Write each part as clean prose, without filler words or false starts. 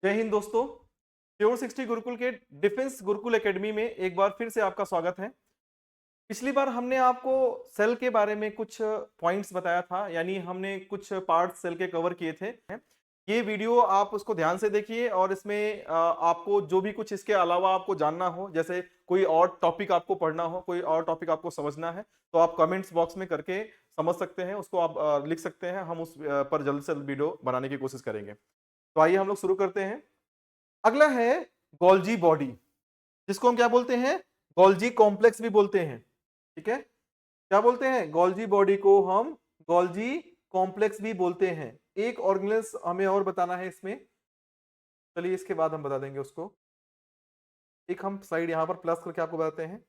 जय हिंद दोस्तों। प्योर 60 गुरुकुल के डिफेंस गुरुकुल एकेडमी में एक बार फिर से आपका स्वागत है। पिछली बार हमने आपको सेल के बारे में कुछ पॉइंट्स बताया था, यानी हमने कुछ पार्ट्स सेल के कवर किए थे। ये वीडियो आप उसको ध्यान से देखिए और इसमें आपको जो भी कुछ इसके अलावा आपको जानना हो, जैसे कोई और टॉपिक आपको पढ़ना हो, कोई और टॉपिक आपको समझना है, तो आप कमेंट्स बॉक्स में करके समझ सकते हैं, उसको आप लिख सकते हैं। हम उस पर जल्द से जल्द वीडियो बनाने की कोशिश करेंगे। तो आइए हम लोग शुरू करते हैं। अगला है गोल्जी बॉडी, जिसको हम क्या बोलते हैं? गोल्जी कॉम्प्लेक्स भी बोलते हैं। ठीक है, क्या बोलते हैं? गोल्जी बॉडी को हम गोल्जी कॉम्प्लेक्स भी बोलते हैं। एक ऑर्गेनेल्स हमें और बताना है इसमें, चलिए इसके बाद हम बता देंगे उसको। एक हम साइड यहां पर प्लस करके आपको बताते हैं,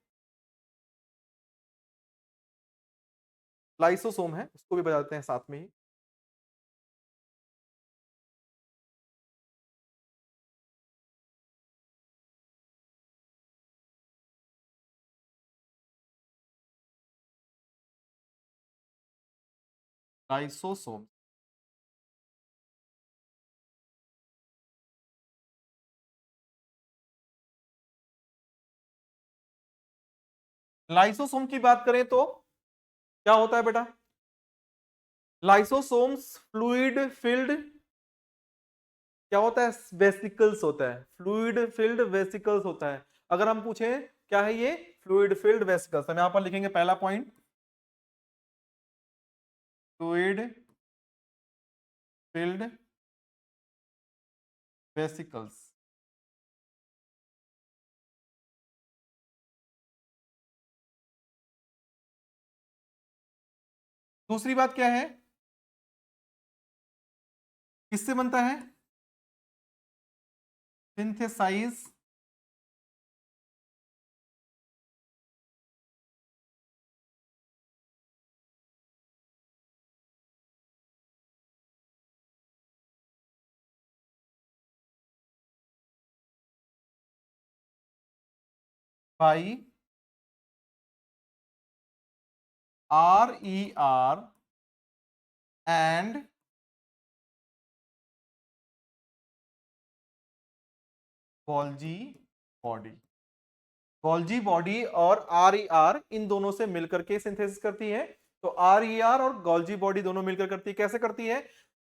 लाइसोसोम है, उसको भी बताते हैं साथ में ही। लाइसोसोम, लाइसोसोम की बात करें तो क्या होता है बेटा? लाइसोसोम्स फ्लूइड फिल्ड क्या होता है? वेसिकल्स होता है। फ्लूइड फिल्ड वेसिकल्स होता है। अगर हम पूछें क्या है ये? Fluid filled vesicles. हम यहां पर लिखेंगे पहला पॉइंट, फ्लूइड फिल्ड वेसिकल्स। दूसरी बात क्या है? किससे बनता है? Synthesize by RER and Golgi body. Golgi body और RER इन दोनों से मिलकर के सिंथेसिस करती है। तो RER और गोल्जी बॉडी दोनों मिलकर करती है। कैसे करती है?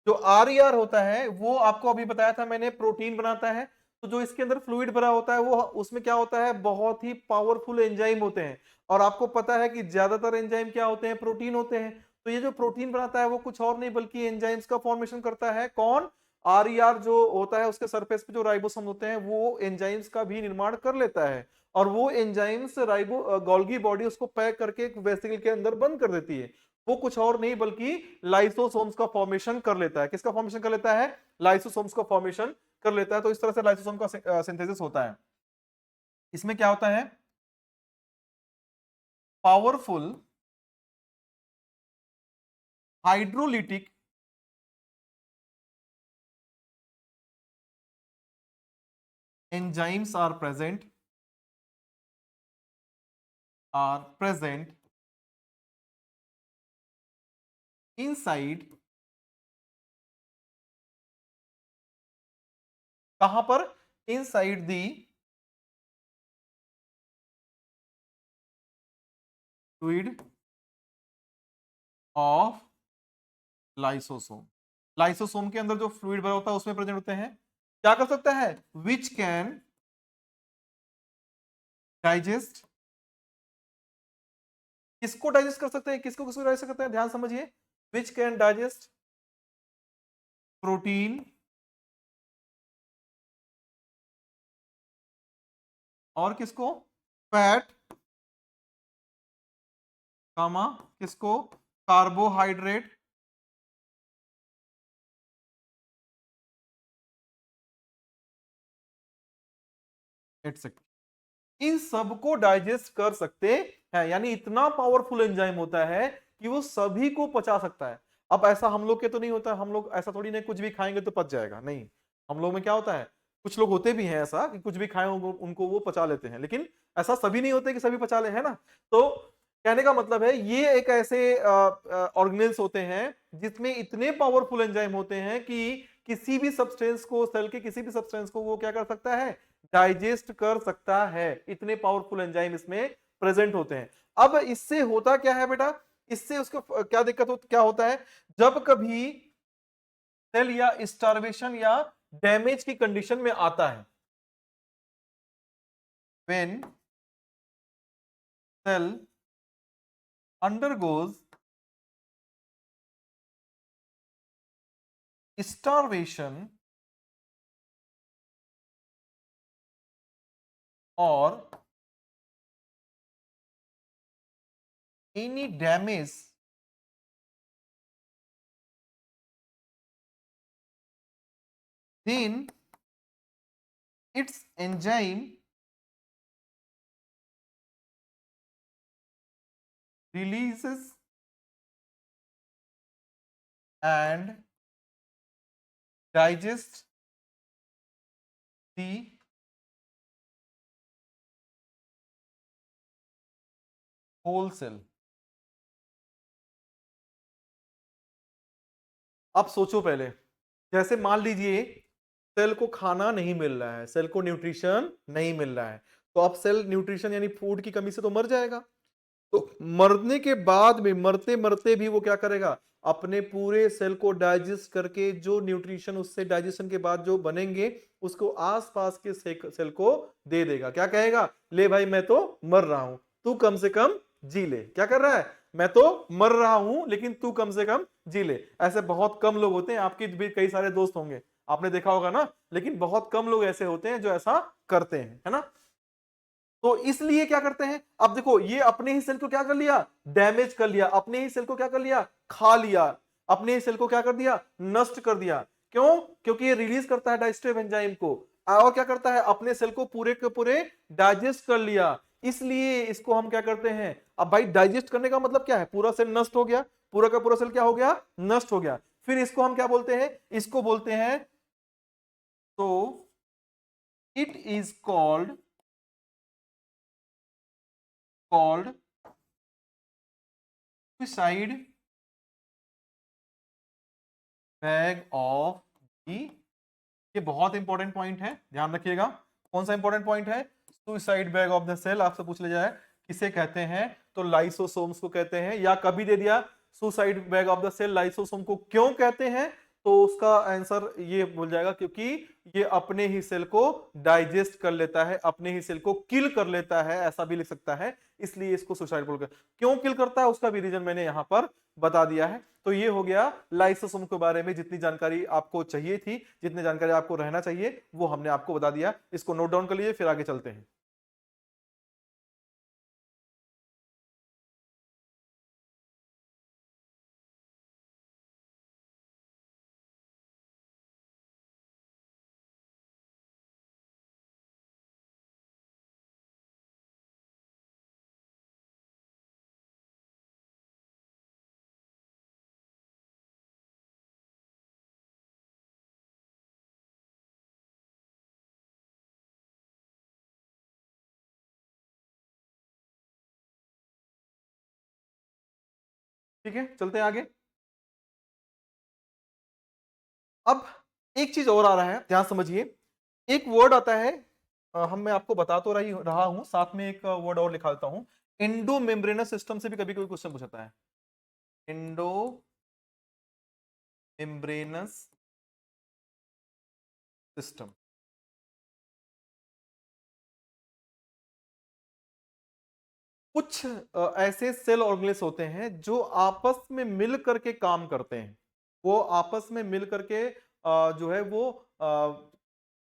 जो RER होता है वो आपको अभी बताया था मैंने, प्रोटीन बनाता है। तो जो इसके अंदर फ्लूइड भरा होता है वो उसमें क्या होता है? बहुत ही पावरफुल एंजाइम होते हैं। और आपको पता है कि ज्यादातर एंजाइम क्या होते हैं? प्रोटीन होते हैं। तो ये जो प्रोटीन बनाता है वो कुछ और नहीं बल्कि एंजाइम्स का फॉर्मेशन करता है। कौन? RER जो होता है उसके सरफेस पे जो राइबोसोम होते हैं वो एंजाइम्स का भी निर्माण कर लेता है। और वो एंजाइम्स राइबो गोल्गी बॉडी उसको पैक करके एक वेसिकल के अंदर बंद कर देती है। वो कुछ और नहीं बल्कि लाइसोसोम्स का फॉर्मेशन कर लेता है। किसका फॉर्मेशन कर लेता है? लाइसोसोम्स का फॉर्मेशन कर लेता है। तो इस तरह से लाइसोसोम का सिंथेसिस होता है। इसमें क्या होता है? Powerful hydrolytic enzymes are present inside, कहां पर? Inside the fluid of lysosome. Lysosome के अंदर जो फ्लूइड भरा होता है उसमें प्रेजेंट होते हैं। क्या कर सकता है? Which can digest. किसको डाइजेस्ट कर सकते हैं? किसको किसको डाइजेस्ट करते हैं? ध्यान समझिए। विच कैन डाइजेस्ट प्रोटीन और किसको? फैट, कामा किसको? Carbohydrate etcetera. इन सबको डाइजेस्ट कर सकते हैं। यानी इतना पावरफुल एंजाइम होता है कि वो सभी को पचा सकता है। अब ऐसा हम लोग के तो नहीं होता, हम लोग ऐसा थोड़ी ना कुछ भी खाएंगे तो पच जाएगा, नहीं। हम लोग में क्या होता है? कुछ लोग होते भी हैं ऐसा कि कुछ भी खाए उनको वो पचा लेते हैं, लेकिन ऐसा सभी नहीं होते कि सभी पचा ले, है ना? तो कहने का मतलब है ये एक ऐसे ऑर्गेनेल्स होते हैं जिसमें इतने पावरफुल एंजाइम होते हैं कि किसी भी सब्सटेंस को, सेल के किसी भी सब्सटेंस को वो क्या कर सकता है, डाइजेस्ट कर सकता है। इतने पावरफुल एंजाइम इसमें प्रेजेंट होते हैं। अब इससे होता क्या है बेटा, इससे उसको क्या दिक्कत हो, क्या होता है, जब कभी सेल या स्टार्वेशन या डैमेज की कंडीशन में आता है, when cell undergoes starvation or any damage, then its enzyme releases and digests the whole cell। अब सोचो पहले, जैसे मान लीजिए सेल को खाना नहीं मिल रहा है, सेल को न्यूट्रिशन नहीं मिल रहा है, तो अब सेल न्यूट्रिशन यानी फूड की कमी से तो मर जाएगा। तो मरने के बाद में, मरते मरते भी वो क्या करेगा, अपने पूरे सेल को डाइजेस्ट करके जो न्यूट्रिशन उससे डाइजेशन के बाद जो बनेंगे उसको आसपास के सेल को दे देगा। क्या कहेगा, ले भाई मैं तो मर रहा हूं, तू कम से कम जी ले। क्या कर रहा है, मैं तो मर रहा हूं लेकिन तू कम से कम जी ले। ऐसे बहुत कम लोग होते हैं, आपके भी कई सारे दोस्त होंगे, आपने देखा होगा ना, लेकिन बहुत कम लोग ऐसे होते हैं जो ऐसा करते हैं, है ना। तो इसलिए क्या करते हैं, अब देखो ये अपने ही सेल को क्या कर लिया, डैमेज कर लिया, अपने ही सेल को क्या कर लिया, खा लिया, अपने ही सेल को क्या कर दिया, नष्ट कर दिया। क्यों, क्योंकि ये रिलीज करता है डाइजेस्टिव एंजाइम को, और क्या करता है, अपने सेल को पूरे के पूरे डाइजेस्ट कर लिया। इसलिए इसको हम क्या करते हैं, अब भाई डाइजेस्ट करने का मतलब क्या है, पूरा सेल नष्ट हो गया, पूरा का पूरा सेल क्या हो गया, नष्ट हो गया। फिर इसको हम क्या बोलते हैं, इसको बोलते हैं, तो it is called suicide bag of the. ये बहुत इंपॉर्टेंट पॉइंट है, ध्यान रखिएगा। कौन सा इंपॉर्टेंट पॉइंट है, suicide bag of the cell, आपसे पूछ लिया जाए किसे कहते हैं, तो लाइसोसोम्स को कहते हैं। या कभी दे दिया suicide bag of the cell lysosome को क्यों कहते हैं, तो उसका आंसर ये बोल जाएगा, क्योंकि ये अपने ही सेल को डाइजेस्ट कर लेता है, अपने ही सेल को किल कर लेता है, ऐसा भी लिख सकता है। इसलिए इसको सुसाइड बोलकर, क्यों किल करता है उसका भी रीजन मैंने यहां पर बता दिया है। तो ये हो गया लाइसोसोम के बारे में जितनी जानकारी आपको चाहिए थी, जितनी जानकारी आपको रहना चाहिए वो हमने आपको बता दिया। इसको नोट डाउन कर लीजिए, फिर आगे चलते हैं। ठीक है, चलते हैं आगे। अब एक चीज और आ रहा है, ध्यान समझिए। एक वर्ड आता है, मैं आपको बता तो रहा हूं, साथ में एक वर्ड और लिखा देता हूं। इंडो मेम्ब्रेनस सिस्टम से भी कभी कोई क्वेश्चन पूछता है। इंडो मेम्ब्रेनस सिस्टम, कुछ ऐसे सेल ऑर्गेनेल्स होते हैं जो आपस में मिल करके काम करते हैं। वो आपस में मिल करके जो है वो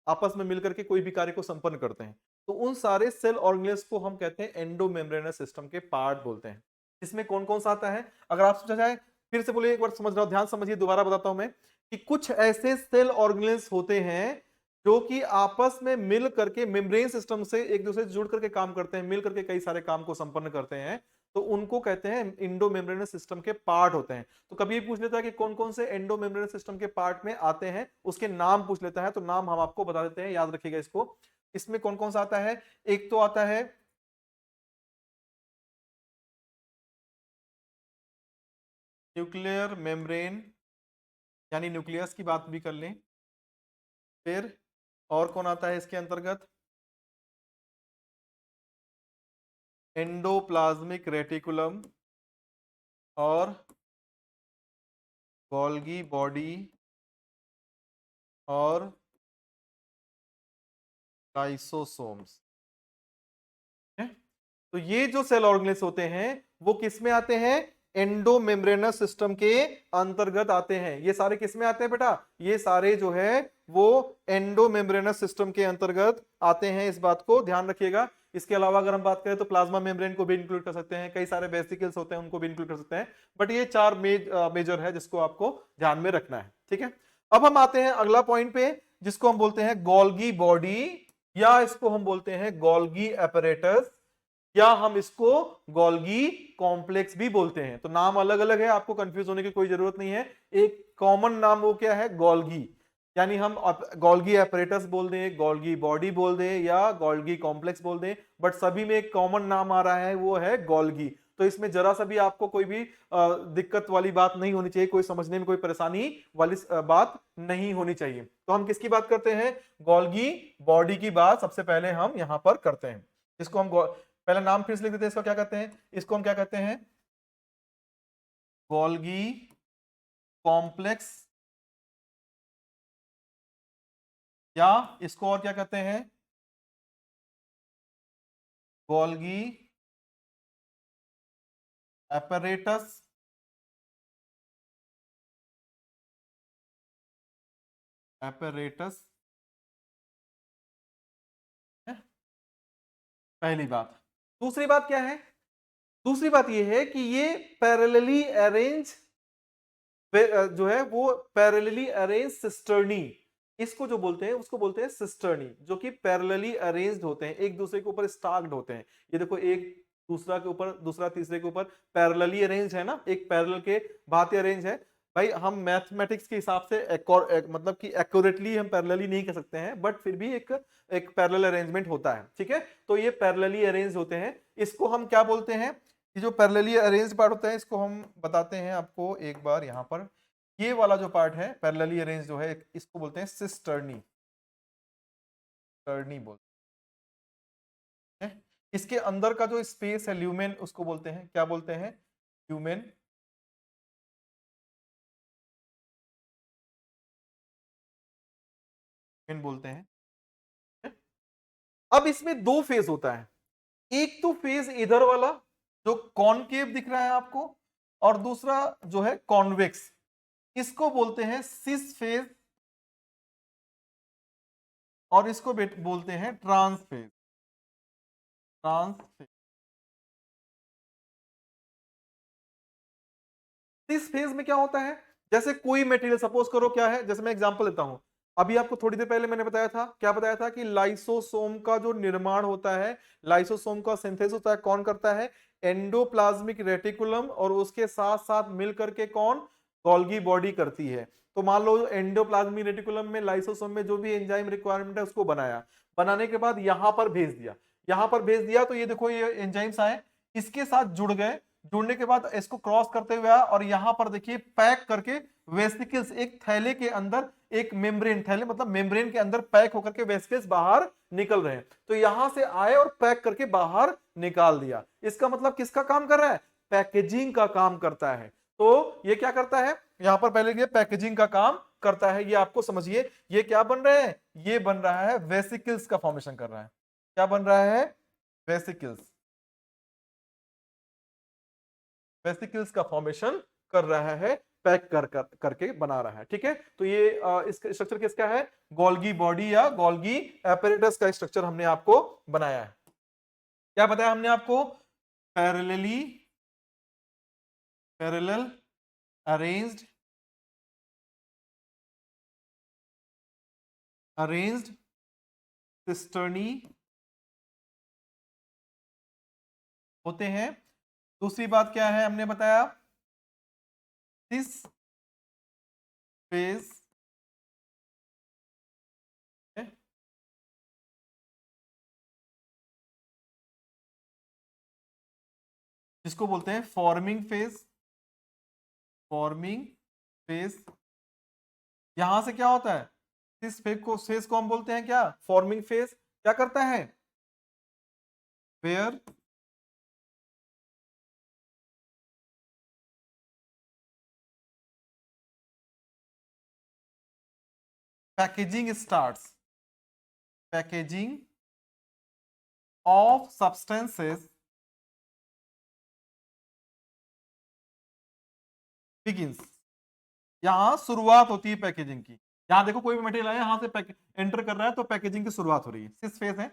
आपस में मिल करके कोई भी कार्य को संपन्न करते हैं। तो उन सारे सेल ऑर्गेनेल्स को हम कहते हैं एंडोमेम्ब्रेनस सिस्टम के पार्ट बोलते हैं। इसमें कौन कौन सा आता है, अगर आप समझा जाए, फिर से बोलिए, एक बार समझ रहा हूं, ध्यान समझिए, दोबारा बताता हूं मैं, कि कुछ ऐसे सेल ऑर्गेनेल्स होते हैं जो कि आपस में मिल करके मेम्ब्रेन सिस्टम से एक दूसरे से जुड़ करके काम करते हैं, मिल करके कई सारे काम को संपन्न करते हैं। तो उनको कहते हैं इंडो मेम्ब्रेनस सिस्टम के पार्ट होते हैं। तो कभी पूछ लेता है कि कौन कौन से एंडो मेम्ब्रेनस सिस्टम के पार्ट में आते हैं, उसके नाम पूछ लेता है, तो नाम हम आपको बता देते हैं, याद रखिएगा इसको। इसमें कौन कौन सा आता है, एक तो आता है न्यूक्लियर मेम्ब्रेन, यानी न्यूक्लियस की बात भी कर लें, फिर और कौन आता है इसके अंतर्गत? एंडोप्लाज्मिक रेटिकुलम और गोल्गी बॉडी और लाइसोसोम्स। तो ये जो सेल ऑर्गेनेल्स होते हैं वो किस में आते हैं? एंडोमेम्ब्रेनस सिस्टम के अंतर्गत आते हैं। ये सारे किस में आते हैं बेटा? ये सारे जो है वो एंडोमेम्ब्रेनस सिस्टम के अंतर्गत आते हैं, इस बात को ध्यान रखिएगा। इसके अलावा अगर हम बात करें तो प्लाज्मा मेम्ब्रेन को भी इंक्लूड कर सकते हैं, कई सारे वेसिकल्स होते हैं उनको भी इंक्लूड कर सकते हैं, बट ये चार मेजर है जिसको आपको ध्यान में रखना है, ठीक है। अब हम आते हैं अगला पॉइंट पे, जिसको हम बोलते हैं गोल्गी बॉडी, या इसको हम बोलते हैं गोल्गी एपरेटस, या हम इसको गोल्गी कॉम्प्लेक्स भी बोलते हैं। तो नाम अलग अलग है, आपको कंफ्यूज होने की कोई जरूरत नहीं है। एक कॉमन नाम वो क्या है? गोल्गी। यानी हम गोल्गी एपरेटस बोल दें, गोल्गी बॉडी बोल दें या गोल्गी कॉम्प्लेक्स बोल दें, बट सभी में एक कॉमन नाम आ रहा है, वो है गोल्गी। तो इसमें जरा सा भी आपको कोई भी दिक्कत वाली बात नहीं होनी चाहिए, कोई समझने में कोई परेशानी वाली बात नहीं होनी चाहिए। तो हम किसकी बात करते हैं? गोल्गी बॉडी की बात सबसे पहले हम यहां पर करते हैं। इसको हम पहले नाम फिर से लिख देते हैं, इसको क्या कहते हैं? इसको हम क्या कहते हैं? गोल्गी कॉम्प्लेक्स, या इसको और क्या कहते हैं? Golgi apparatus, apparatus. पहली बात। दूसरी बात क्या है? दूसरी बात यह है कि ये पैरेलली अरेंज जो है वो पैरेलली अरेंज सिस्टर्नी, इसको जो बोलते हैं उसको बोलते हैं सिस्टर्नी, जो कि पैरेलली अरेंज्ड होते हैं, एक दूसरे के ऊपर स्टैक्ड होते हैं। ये देखो, एक दूसरा के ऊपर, दूसरा तीसरे के ऊपर पैरेलली अरेंज है ना, एक पैरेलल के भांति अरेंज है। भाई हम मैथमेटिक्स के हिसाब से मतलब कि एक्यूरेटली हम पैरेलली नहीं कर सकते हैं, बट फिर भी एक एक पैरेलल अरेंजमेंट होता है, ठीक है। तो ये पैरेलली अरेंज होते हैं, इसको हम क्या बोलते हैं? ये जो पैरेलली अरेंज्ड पार्ट होता है इसको हम बताते हैं आपको एक बार यहाँ पर। ये वाला जो पार्ट है पैरेलली अरेंज जो है, इसको बोलते हैं सिस्टर्नी, टर्नी बोलते हैं। इसके अंदर का जो स्पेस है ल्यूमेन, उसको बोलते हैं, क्या बोलते हैं? ल्यूमेन। बोलते हैं। अब इसमें दो फेज होता है, एक तो फेज इधर वाला जो कॉनकेव दिख रहा है आपको, और दूसरा जो है कॉन्वेक्स, इसको बोलते हैं सिस फेज, और इसको बोलते हैं ट्रांस फेज। Trans phase. इस फेज में क्या होता है? जैसे कोई मटेरियल, सपोज करो क्या है, जैसे मैं एग्जांपल लेता हूं। अभी आपको थोड़ी देर पहले मैंने बताया था, क्या बताया था? कि लाइसोसोम का जो निर्माण होता है, लाइसोसोम का सिंथेसिस होता है, कौन करता है? एंडोप्लाज्मिक रेटिकुलम, और उसके साथ साथ मिलकर के कौन? गोल्गी बॉडी करती है। तो मान लो एंडोप्लाज्मिक रेटिकुलम में, लाइसोसोम में जो भी एंजाइम रिक्वायरमेंट है उसको बनाया, बनाने के बाद यहां पर भेज दिया, यहां पर भेज दिया, तो ये देखो ये एंजाइम्स आए, इसके साथ जुड़ गए, जुड़ने के बाद इसको क्रॉस करते हुए आया, और यहां पर देखिए पैक करके वेसिकल्स, एक थैले के अंदर, एक मेम्ब्रेन, थैले मतलब मेम्ब्रेन के अंदर पैक होकर के वेसिकल्स बाहर निकल रहे हैं। तो यहां से आए और पैक करके बाहर निकाल दिया। इसका मतलब किसका काम कर रहा है? पैकेजिंग का काम करता है। तो ये क्या करता है? यहां पर पहले ये पैकेजिंग का काम करता है, ये आपको समझिए। ये क्या बन रहे हैं? ये बन रहा है वेसिकल्स का फॉर्मेशन कर रहा है। क्या बन रहा है? वेसिकल्स। वेसिकल्स का फॉर्मेशन कर रहा है, पैक करके बना रहा है, ठीक है। तो ये इसका स्ट्रक्चर किसका है? गोल्गी बॉडी या गोल्गी एपरेटस का स्ट्रक्चर हमने आपको बनाया है। क्या बताया हमने आपको? Parallelly parallel arranged arranged cisternae होते हैं। दूसरी बात क्या है हमने बताया? दिस फेज जिसको बोलते हैं फॉर्मिंग फेज। Forming phase. यहां से क्या होता है? इस फेज को हम बोलते हैं क्या, फॉर्मिंग फेज। क्या करता है, where packaging starts, packaging of substances begins, यहां शुरुआत होती है पैकेजिंग की। यहां देखो कोई भी मटेरियल आया यहां से एंटर कर रहा है तो पैकेजिंग की शुरुआत हो रही है। सिस फेज है,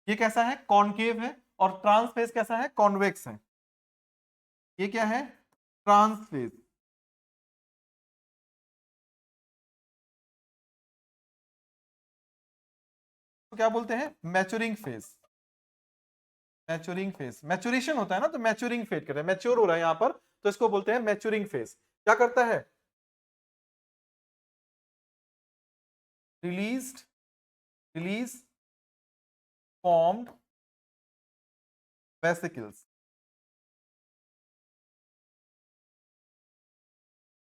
ये कैसा है, कॉनकेव है, और ट्रांस फेज कैसा है, कॉन्वेक्स है। ये क्या है, ट्रांस फेज। तो क्या बोलते हैं, maturing phase. Maturing phase, maturation होता है ना, तो मैच्योरिंग फेज कहते हैं, मैच्योर हो रहा है यहां पर, तो इसको बोलते हैं मैच्योरिंग फेज। क्या करता है, रिलीज फॉर्म्ड वेसिकल्स।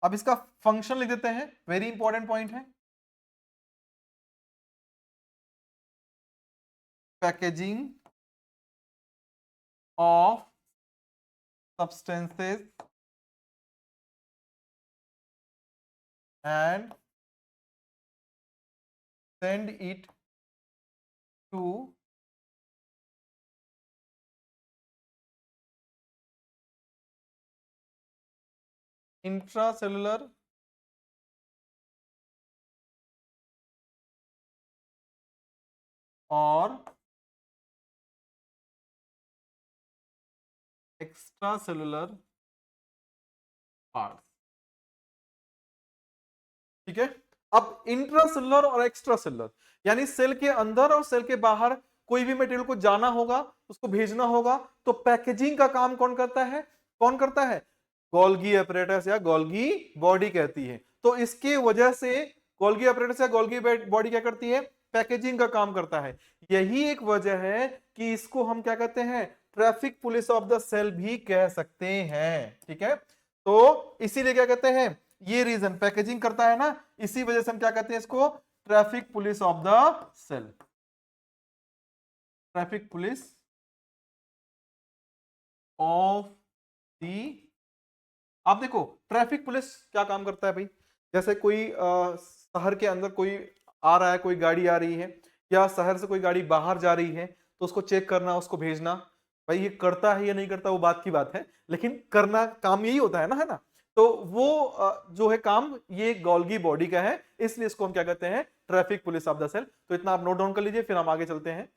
अब इसका फंक्शन लिख देते हैं, वेरी इंपॉर्टेंट पॉइंट है, packaging of substances and send it to intracellular और एक्स्ट्रासेलुलर पार्ट्स। ठीक है, अब इंट्रासेलुलर और एक्स्ट्रासेलुलर यानी सेल के अंदर और सेल के बाहर कोई भी मटेरियल को जाना होगा, उसको भेजना होगा, तो पैकेजिंग का काम कौन करता है, कौन करता है, गोल्गी अपरेटस या गोल्गी बॉडी कहती है। तो इसके वजह से गोल्गी अपरेटस या गोल्गी बॉडी क्या करती है, पैकेजिंग का काम करता है। यही एक वजह है कि इसको हम क्या कहते हैं, traffic police of the cell भी कह सकते हैं। ठीक है, तो इसीलिए क्या कहते हैं, ये रीजन पैकेजिंग करता है ना, इसी वजह से हम क्या कहते हैं इसको, traffic police of the cell, traffic police of the. आप देखो ट्रैफिक पुलिस क्या काम करता है भाई, जैसे कोई शहर के अंदर कोई आ रहा है, कोई गाड़ी आ रही है, या शहर से कोई गाड़ी बाहर जा रही है, तो उसको चेक करना, उसको भेजना। भाई ये करता है या नहीं करता वो बात की बात है, लेकिन करना काम यही होता है ना। तो वो जो है काम ये गोल्गी बॉडी का है, इसलिए इसको हम क्या कहते हैं, traffic police of the cell. तो इतना आप नोट डाउन कर लीजिए, फिर हम आगे चलते हैं।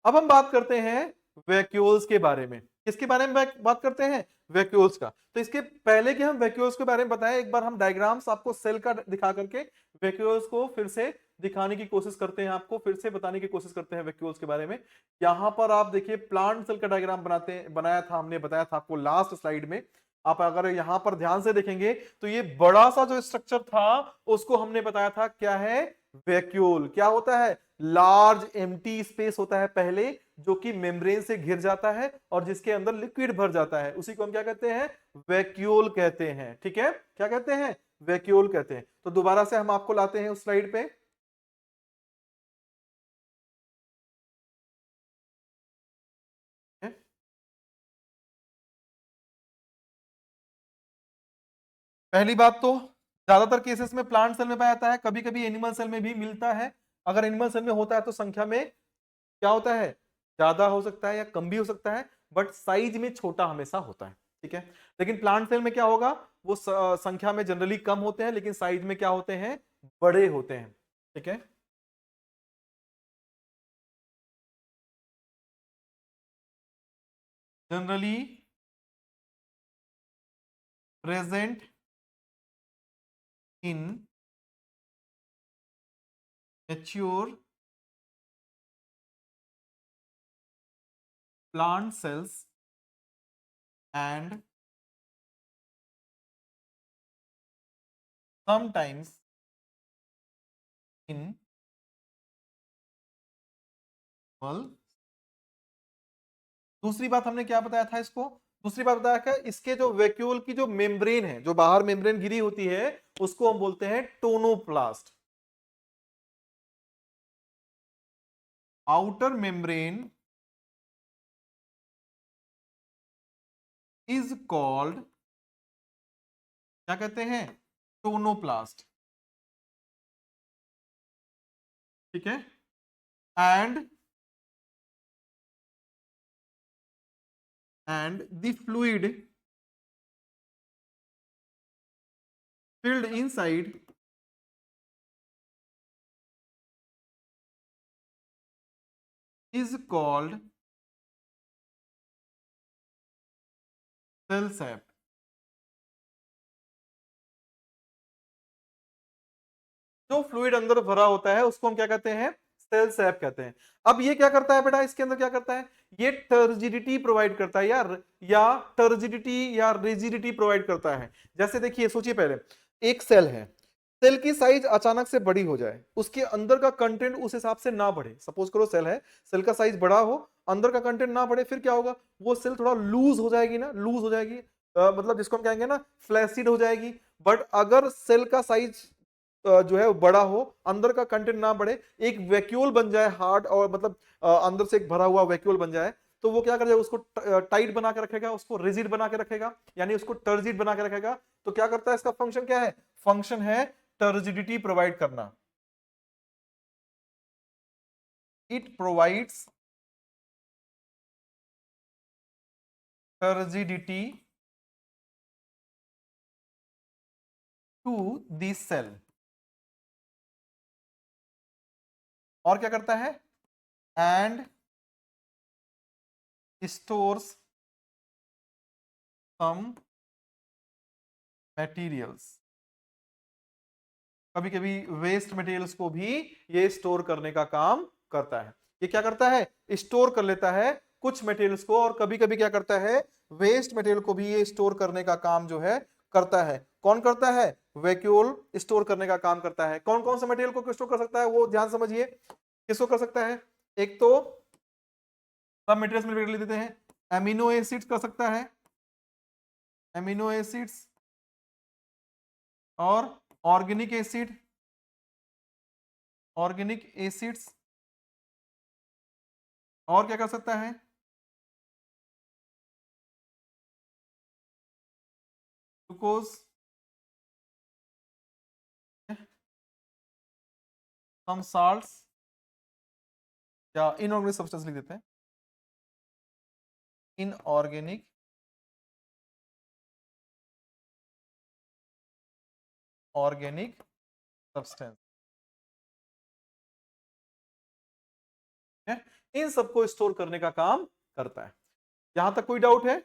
अब हम बात करते हैं वैक्यूल्स के बारे में। किसके बारे में बात करते हैं, वैक्यूल्स का। तो इसके पहले कि हम वैक्यूल्स के बारे में बताएं, एक बार हम डायग्राम्स आपको सेल का दिखा करके वैक्यूल्स को फिर से दिखाने की कोशिश करते हैं, आपको फिर से बताने की कोशिश करते हैं वैक्यूल्स के बारे में। यहां पर आप देखिए प्लांट सेल का डायग्राम बनाया था, हमने बताया था आपको लास्ट स्लाइड में। आप अगर यहां पर ध्यान से देखेंगे तो ये बड़ा सा जो स्ट्रक्चर था उसको हमने बताया था क्या है, वैक्यूल। क्या होता है, लार्ज एम्प्टी स्पेस होता है पहले, जो कि मेम्ब्रेन से घिर जाता है और जिसके अंदर लिक्विड भर जाता है, उसी को हम क्या कहते हैं, वैक्यूल कहते हैं। ठीक है, क्या कहते हैं, वैक्यूल कहते हैं। तो दोबारा से हम आपको लाते हैं उस स्लाइड पे। पहली बात तो ज्यादातर केसेस में प्लांट सेल में पाया जाता है, कभी कभी एनिमल सेल में भी मिलता है। अगर एनिमल सेल में होता है तो संख्या में क्या होता है, ज्यादा हो सकता है या कम भी हो सकता है, बट साइज में छोटा हमेशा होता है। ठीक है, लेकिन प्लांट सेल में क्या होगा, वो संख्या में जनरली कम होते हैं, लेकिन साइज में क्या होते हैं, बड़े होते हैं। ठीक है, generally present in mature plant cells and sometimes in well, दूसरी बात हमने क्या बताया था इसको, दूसरी बात बताया क्या, इसके जो वैक्यूल की जो मेम्ब्रेन है, जो बाहर मेम्ब्रेन घिरी होती है, उसको हम बोलते हैं tonoplast. Outer membrane is called, क्या कहते हैं, टोनोप्लास्ट। ठीक है, and the fluid filled inside is called cell sap। जो फ्लूइड अंदर भरा होता है उसको हम क्या कहते हैं, सेल सैप कहते हैं। अब ये क्या करता है बेटा, इसके अंदर क्या करता है, ये टर्जिडिटी प्रोवाइड करता है यार, या टर्जिडिटी या रिजिडिटी प्रोवाइड करता है। जैसे देखिए, सोचिए पहले, एक सेल है, सेल की साइज अचानक से बड़ी हो जाए, उसके अंदर का कंटेंट उस हिसाब से ना बढ़े। सपोज करो सेल है, सेल का साइज बड़ा हो, अंदर का कंटेंट ना बढ़े, फिर क्या होगा, वो सेल थोड़ा लूज हो जाएगी ना, लूज हो जाएगी, मतलब जिसको हम कहेंगे ना फ्लैसिड हो जाएगी। बट अगर सेल का साइज जो है बड़ा हो, अंदर का कंटेंट ना बढ़े, एक वैक्यूल बन जाए हार्ड, और मतलब अंदर से एक भरा हुआ वैक्यूल बन जाए, तो वो क्या करेगा, उसको टाइट बना के रखेगा, उसको रिजिड बना के रखेगा, यानी उसको टर्जिड बना के रखेगा। तो क्या करता है, इसका फंक्शन क्या है, फंक्शन है टर्जिडिटी प्रोवाइड करना। It provides turgidity to this cell. और क्या करता है, एंड स्टोर्स सम मटेरियल्स। कभी कभी वेस्ट मटेरियल्स को भी ये स्टोर करने का काम करता है। ये क्या करता है, स्टोर कर लेता है कुछ मटेरियल्स को, और कभी कभी क्या करता है, वेस्ट मटेरियल को भी ये स्टोर करने का काम जो है करता है। कौन करता है, वैक्यूल स्टोर करने का काम करता है। कौन कौन से मटेरियल को स्टोर कर सकता है, वो ध्यान समझिए, किसको कर सकता है। एक तो सब मटेरियल्स में ले लेते हैं, एमिनो एसिड्स कर सकता है, एमिनो एसिड्स, और ऑर्गेनिक एसिड, ऑर्गेनिक एसिड्स, और क्या कर सकता है, ग्लूकोज, सम साल्ट्स, या इनऑर्गेनिक सब्सटेंस लिख देते हैं, इनऑर्गेनिक ऑर्गेनिक सब्सटेंस है, इन सबको स्टोर करने का काम करता है। यहां तक कोई डाउट है?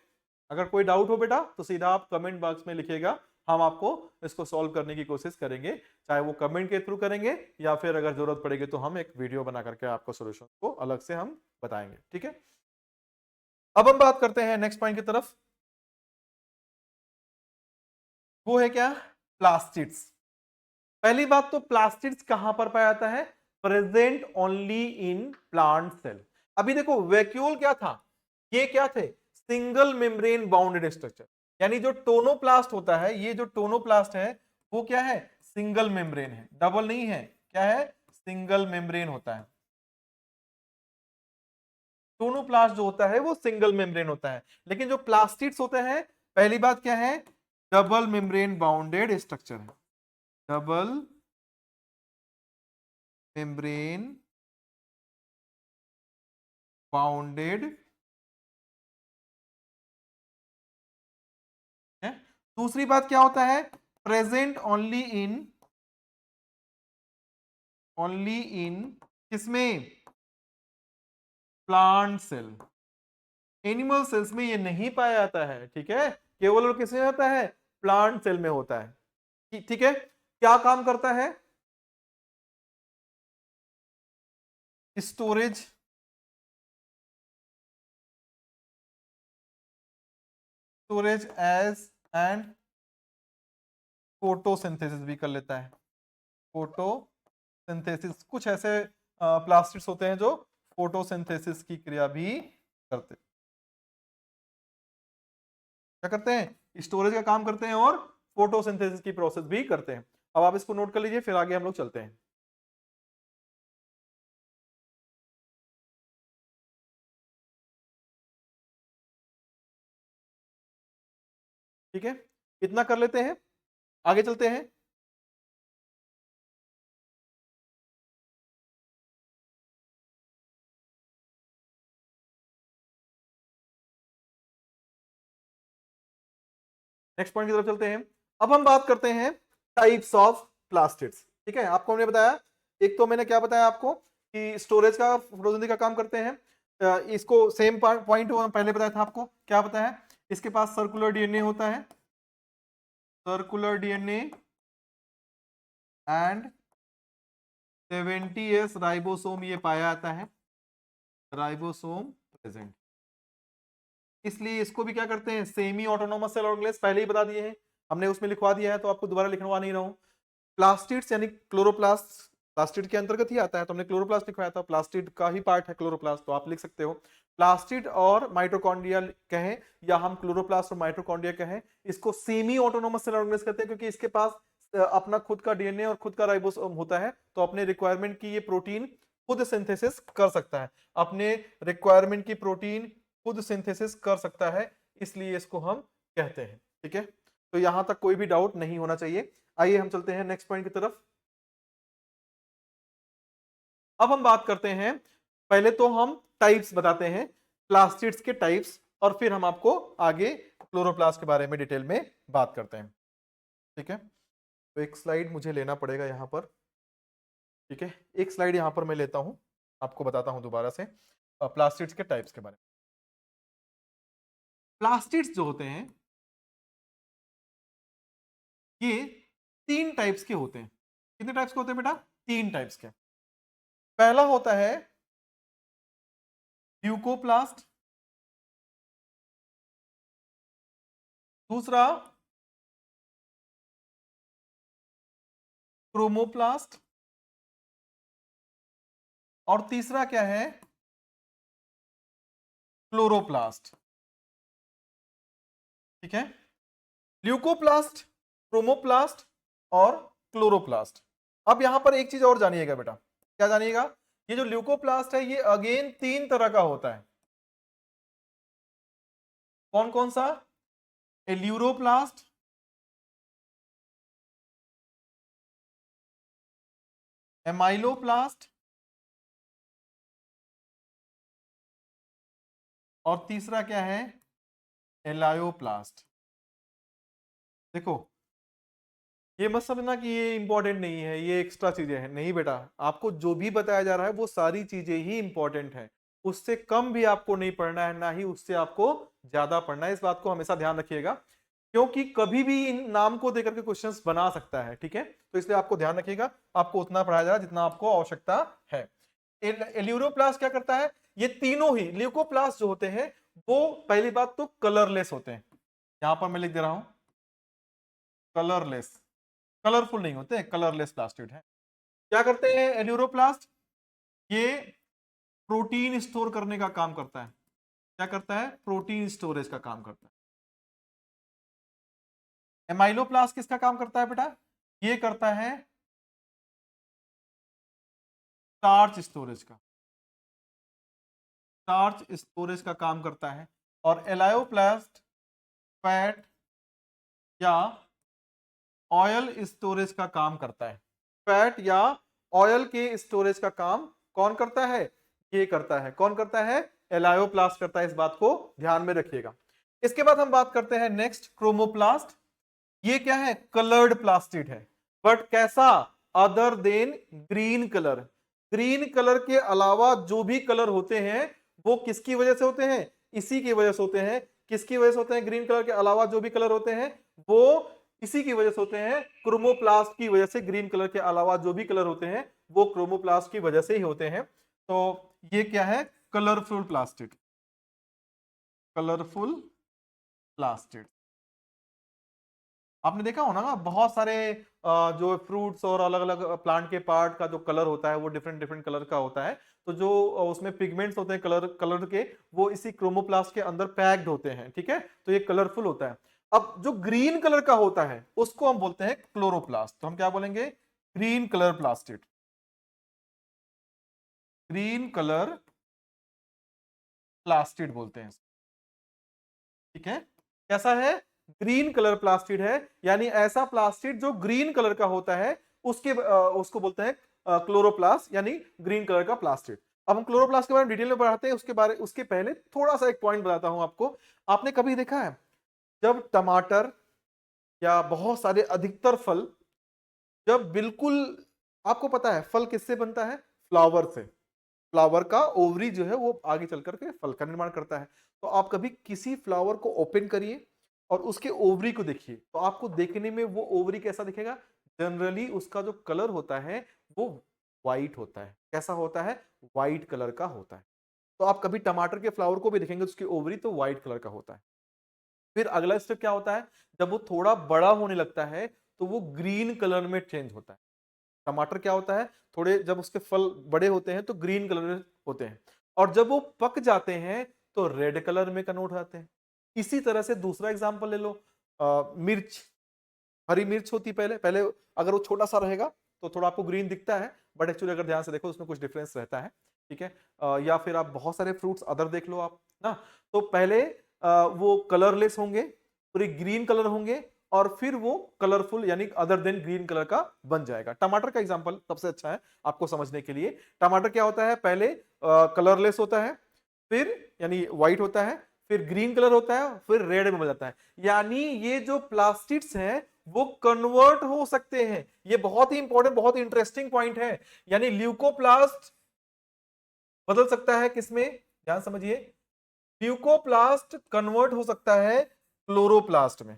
अगर कोई डाउट हो बेटा तो सीधा आप कमेंट बॉक्स में लिखिएगा, हम आपको इसको सॉल्व करने की कोशिश करेंगे, चाहे वो कमेंट के थ्रू करेंगे, या फिर अगर जरूरत पड़ेगी तो हम एक वीडियो बना करके आपको सॉल्यूशन को अलग से हम बताएंगे। ठीक है, अब हम बात करते हैं नेक्स्ट पॉइंट की तरफ। वो है क्या, प्लास्टिड्स। पहली बात तो प्लास्टिड्स कहां पर पाया जाता है, present only in plant cell. अभी देखो वैक्यूल क्या था, ये क्या थे, सिंगल मेम्ब्रेन बाउंडेड स्ट्रक्चर, यानी जो टोनोप्लास्ट होता है, ये जो टोनोप्लास्ट है वो क्या है, सिंगल मेम्ब्रेन है, डबल नहीं है, क्या है, सिंगल मेम्ब्रेन होता है। टोनोप्लास्ट जो होता है वो सिंगल मेम्ब्रेन होता है, लेकिन जो प्लास्टिड्स होते हैं, पहली बात क्या है, डबल मेम्ब्रेन बाउंडेड स्ट्रक्चर है, डबल मेम्ब्रेन बाउंडेड है। दूसरी बात क्या होता है, प्रेजेंट ओनली इन किसमें, प्लांट सेल। एनिमल सेल्स में ये नहीं पाया जाता है, ठीक है, केवल और किसमें होता है, प्लांट सेल में होता है। ठीक है, क्या काम करता है, storage, storage as and photosynthesis भी कर लेता है, फोटोसिंथेसिस। कुछ ऐसे प्लास्टिड्स होते हैं जो फोटोसिंथेसिस की क्रिया भी करते हैं। क्या करते हैं, स्टोरेज का काम करते हैं और फोटोसिंथेसिस की प्रोसेस भी करते हैं। अब आप इसको नोट कर लीजिए, फिर आगे हम लोग चलते हैं। ठीक है, इतना कर लेते हैं, आगे चलते हैं। नेक्स्ट पॉइंट की तरफ चलते हैं। अब हम बात करते हैं टाइप्स ऑफ प्लास्टिड्स। ठीक है, आपको हमने बताया, एक तो मैंने क्या बताया आपको कि स्टोरेज का, फोटोसिंथेसिस का काम करते हैं। इसको सेम पॉइंट पहले बताया था आपको, क्या बताया, इसके पास सर्कुलर डीएनए होता है, circular DNA and 70s ribosome ये पाया जाता है, राइबोसोम प्रेजेंट। इसलिए इसको भी क्या करते हैं, सेमी ऑटोनोमस सेल ऑर्गेनेल्स, पहले ही बता दिए हैं हमने, उसमें लिखवा दिया है, तो आपको दोबारा लिखवा नहीं रहा हूं। प्लास्टिड्स यानी क्लोरोप्लास्ट, प्लास्टिड के अंतर्गत ही आता है, तो हमने क्लोरोप्लास्ट लिखवाया था, प्लास्टिड का ही पार्ट है क्लोरोप्लास्ट, तो आप लिख सकते हो प्लास्टिड और माइटोकॉन्ड्रिया कहें या हम क्लोरोप्लास्ट और माइटोकॉन्ड्रिया कहें, इसको सेमी ऑटोनोमस सेल ऑर्गेनेल्स कहते हैं, क्योंकि इसके पास अपना खुद का डीएनए और खुद का राइबोसोम होता है, तो अपने रिक्वायरमेंट की ये प्रोटीन खुद सिंथेसिस कर सकता है, अपने रिक्वायरमेंट की प्रोटीन खुद सिंथेसिस कर सकता है, इसलिए इसको हम कहते हैं। ठीक है, तो यहां तक कोई भी डाउट नहीं होना चाहिए। आइए हम चलते हैं नेक्स्ट पॉइंट की तरफ। अब हम बात करते हैं, पहले तो हम टाइप्स बताते हैं, प्लास्टिड्स के टाइप्स, और फिर हम आपको आगे क्लोरोप्लास्ट के बारे में डिटेल में बात करते हैं। ठीक है, तो एक स्लाइड मुझे लेना पड़ेगा यहां पर। ठीक है, एक स्लाइड यहां पर मैं लेता हूं, आपको बताता हूं दोबारा से प्लास्टिड्स के टाइप्स के बारे में। प्लास्टिड्स जो होते हैं ये 3 टाइप्स के होते हैं। कितने टाइप्स के होते हैं बेटा, 3 टाइप्स के। पहला होता है ल्यूकोप्लास्ट, दूसरा क्रोमोप्लास्ट, और तीसरा क्या है, क्लोरोप्लास्ट। ठीक है, ल्यूकोप्लास्ट, क्रोमोप्लास्ट और क्लोरोप्लास्ट। अब यहां पर एक चीज और जानिएगा बेटा, क्या जानिएगा, ये जो ल्यूकोप्लास्ट है ये अगेन 3 तरह का होता है। कौन कौन सा, एल्यूरोप्लास्ट, एमाइलोप्लास्ट, और तीसरा क्या है, एलायोप्लास्ट। देखो, ये मत समझना कि ये इंपॉर्टेंट नहीं है, ये एक्स्ट्रा चीजें हैं, नहीं बेटा, आपको जो भी बताया जा रहा है वो सारी चीजें ही इंपॉर्टेंट है, उससे कम भी आपको नहीं पढ़ना है, ना ही उससे आपको ज्यादा पढ़ना है, इस बात को हमेशा ध्यान रखिएगा, क्योंकि कभी भी इन नाम को देकर के क्वेश्चंस बना सकता है। ठीक है, तो इसलिए आपको ध्यान रखिएगा, आपको उतना पढ़ाया जा रहा है जितना आपको आवश्यकता है। एल्यूरोप्लास्ट क्या करता है, ये तीनों ही ल्यूकोप्लास्ट जो होते हैं वो पहली बात तो कलरलेस होते हैं, यहां पर मैं लिख दे रहा हूं कलरलेस, कलरफुल नहीं होते, कलरलेस प्लास्टिड है। क्या करते हैं एल्यूरोप्लास्ट, ये प्रोटीन स्टोर करने का काम करता है, क्या करता है, प्रोटीन स्टोरेज का काम करता है। एमाइलोप्लास्ट किसका काम करता है बेटा, ये करता है स्टार्च स्टोरेज का, स्टार्च स्टोरेज का काम करता है। और एलायोप्लास्ट फैट या ऑयल स्टोरेज का काम करता है, फैट या ऑयल के स्टोरेज का काम कौन करता है, ये करता है, कौन करता है, एलायोप्लास्ट करता है, इस बात को ध्यान में रखिएगा। इसके बाद हम बात करते हैं नेक्स्ट, क्रोमोप्लास्ट। ये क्या है, कलर्ड प्लास्टिड है, बट कैसा, other than green colour, green colour के अलावा जो भी कलर होते हैं वो किसकी वजह से होते हैं, इसी की वजह से होते हैं। किसकी वजह से होते हैं, ग्रीन कलर के अलावा जो भी कलर होते हैं वो इसी की वजह से होते हैं, क्रोमोप्लास्ट की वजह से, ग्रीन कलर के अलावा जो भी कलर होते हैं वो क्रोमोप्लास्ट की वजह से ही होते हैं। तो ये क्या है, कलरफुल प्लास्टिड, कलरफुल प्लास्टिड। आपने देखा होना ना, बहुत सारे जो फ्रूट्स और अलग अलग प्लांट के पार्ट का जो कलर होता है वो डिफरेंट डिफरेंट कलर का होता है, तो जो उसमें पिगमेंट्स होते हैं कलर कलर के, वो इसी क्रोमोप्लास्ट के अंदर पैक्ड होते हैं, ठीक है, तो ये कलरफुल होता है। अब जो ग्रीन कलर का होता है उसको हम बोलते हैं क्लोरोप्लास्ट। तो हम क्या बोलेंगे? Green colour plastid, green colour plastid बोलते हैं, ठीक है। कैसा है? ग्रीन कलर प्लास्टिड है, यानी ऐसा प्लास्टिड जो ग्रीन कलर का होता है, उसको बोलते हैं क्लोरोप्लास्ट, यानी ग्रीन कलर का प्लास्टिड। अब हम क्लोरोप्लास्ट के बारे में डिटेल में पढ़ाते हैं, उसके पहले थोड़ा सा एक पॉइंट बताता हूं आपको। आपने कभी देखा है जब टमाटर या बहुत सारे अधिकतर फल, जब बिल्कुल, आपको पता है फल किससे बनता है? फ्लावर से। फ्लावर का ओवरी जो है वो आगे चल करके फल का निर्माण करता है। तो आप कभी किसी फ्लावर को ओपन करिए और उसके ओवरी को देखिए, तो आपको देखने में वो ओवरी कैसा दिखेगा? जनरली उसका जो कलर होता है वो व्हाइट होता है। कैसा होता है? व्हाइट कलर का होता है। तो आप कभी टमाटर के फ्लावर को भी देखेंगे उसकी ओवरी तो व्हाइट कलर का होता है। फिर अगला स्टेप क्या होता है? जब वो थोड़ा बड़ा होने लगता है तो वो ग्रीन कलर में चेंज होता है। टमाटर क्या होता है? थोड़े जब उसके फल बड़े होते हैं तो ग्रीन कलर में होते हैं, और जब वो पक जाते हैं तो रेड कलर में कन्वर्ट हो जाते हैं। इसी तरह से दूसरा एग्जांपल ले लो, मिर्च। हरी मिर्च होती पहले पहले अगर वो छोटा सा रहेगा तो थोड़ा आपको ग्रीन दिखता है, बट एक्चुअली अगर ध्यान से देखो उसमें कुछ डिफरेंस रहता है, ठीक है। या फिर आप बहुत सारे फ्रूट्स अदर देख लो आप ना, तो पहले वो कलरलेस होंगे, पूरे ग्रीन कलर होंगे, और फिर वो कलरफुल यानी अदर देन ग्रीन कलर का बन जाएगा। टमाटर का एग्जांपल सबसे अच्छा है आपको समझने के लिए। टमाटर क्या होता है? पहले कलरलेस होता है, फिर यानी व्हाइट होता है, फिर ग्रीन कलर होता है, फिर रेड में बदल जाता है। यानी ये जो प्लास्टिड्स हैं वो कन्वर्ट हो सकते हैं। ये बहुत ही इंपॉर्टेंट, बहुत ही इंटरेस्टिंग पॉइंट है। यानी ल्यूकोप्लास्ट बदल सकता है किसमें? ध्यान समझिए, ल्यूकोप्लास्ट कन्वर्ट हो सकता है क्लोरोप्लास्ट में,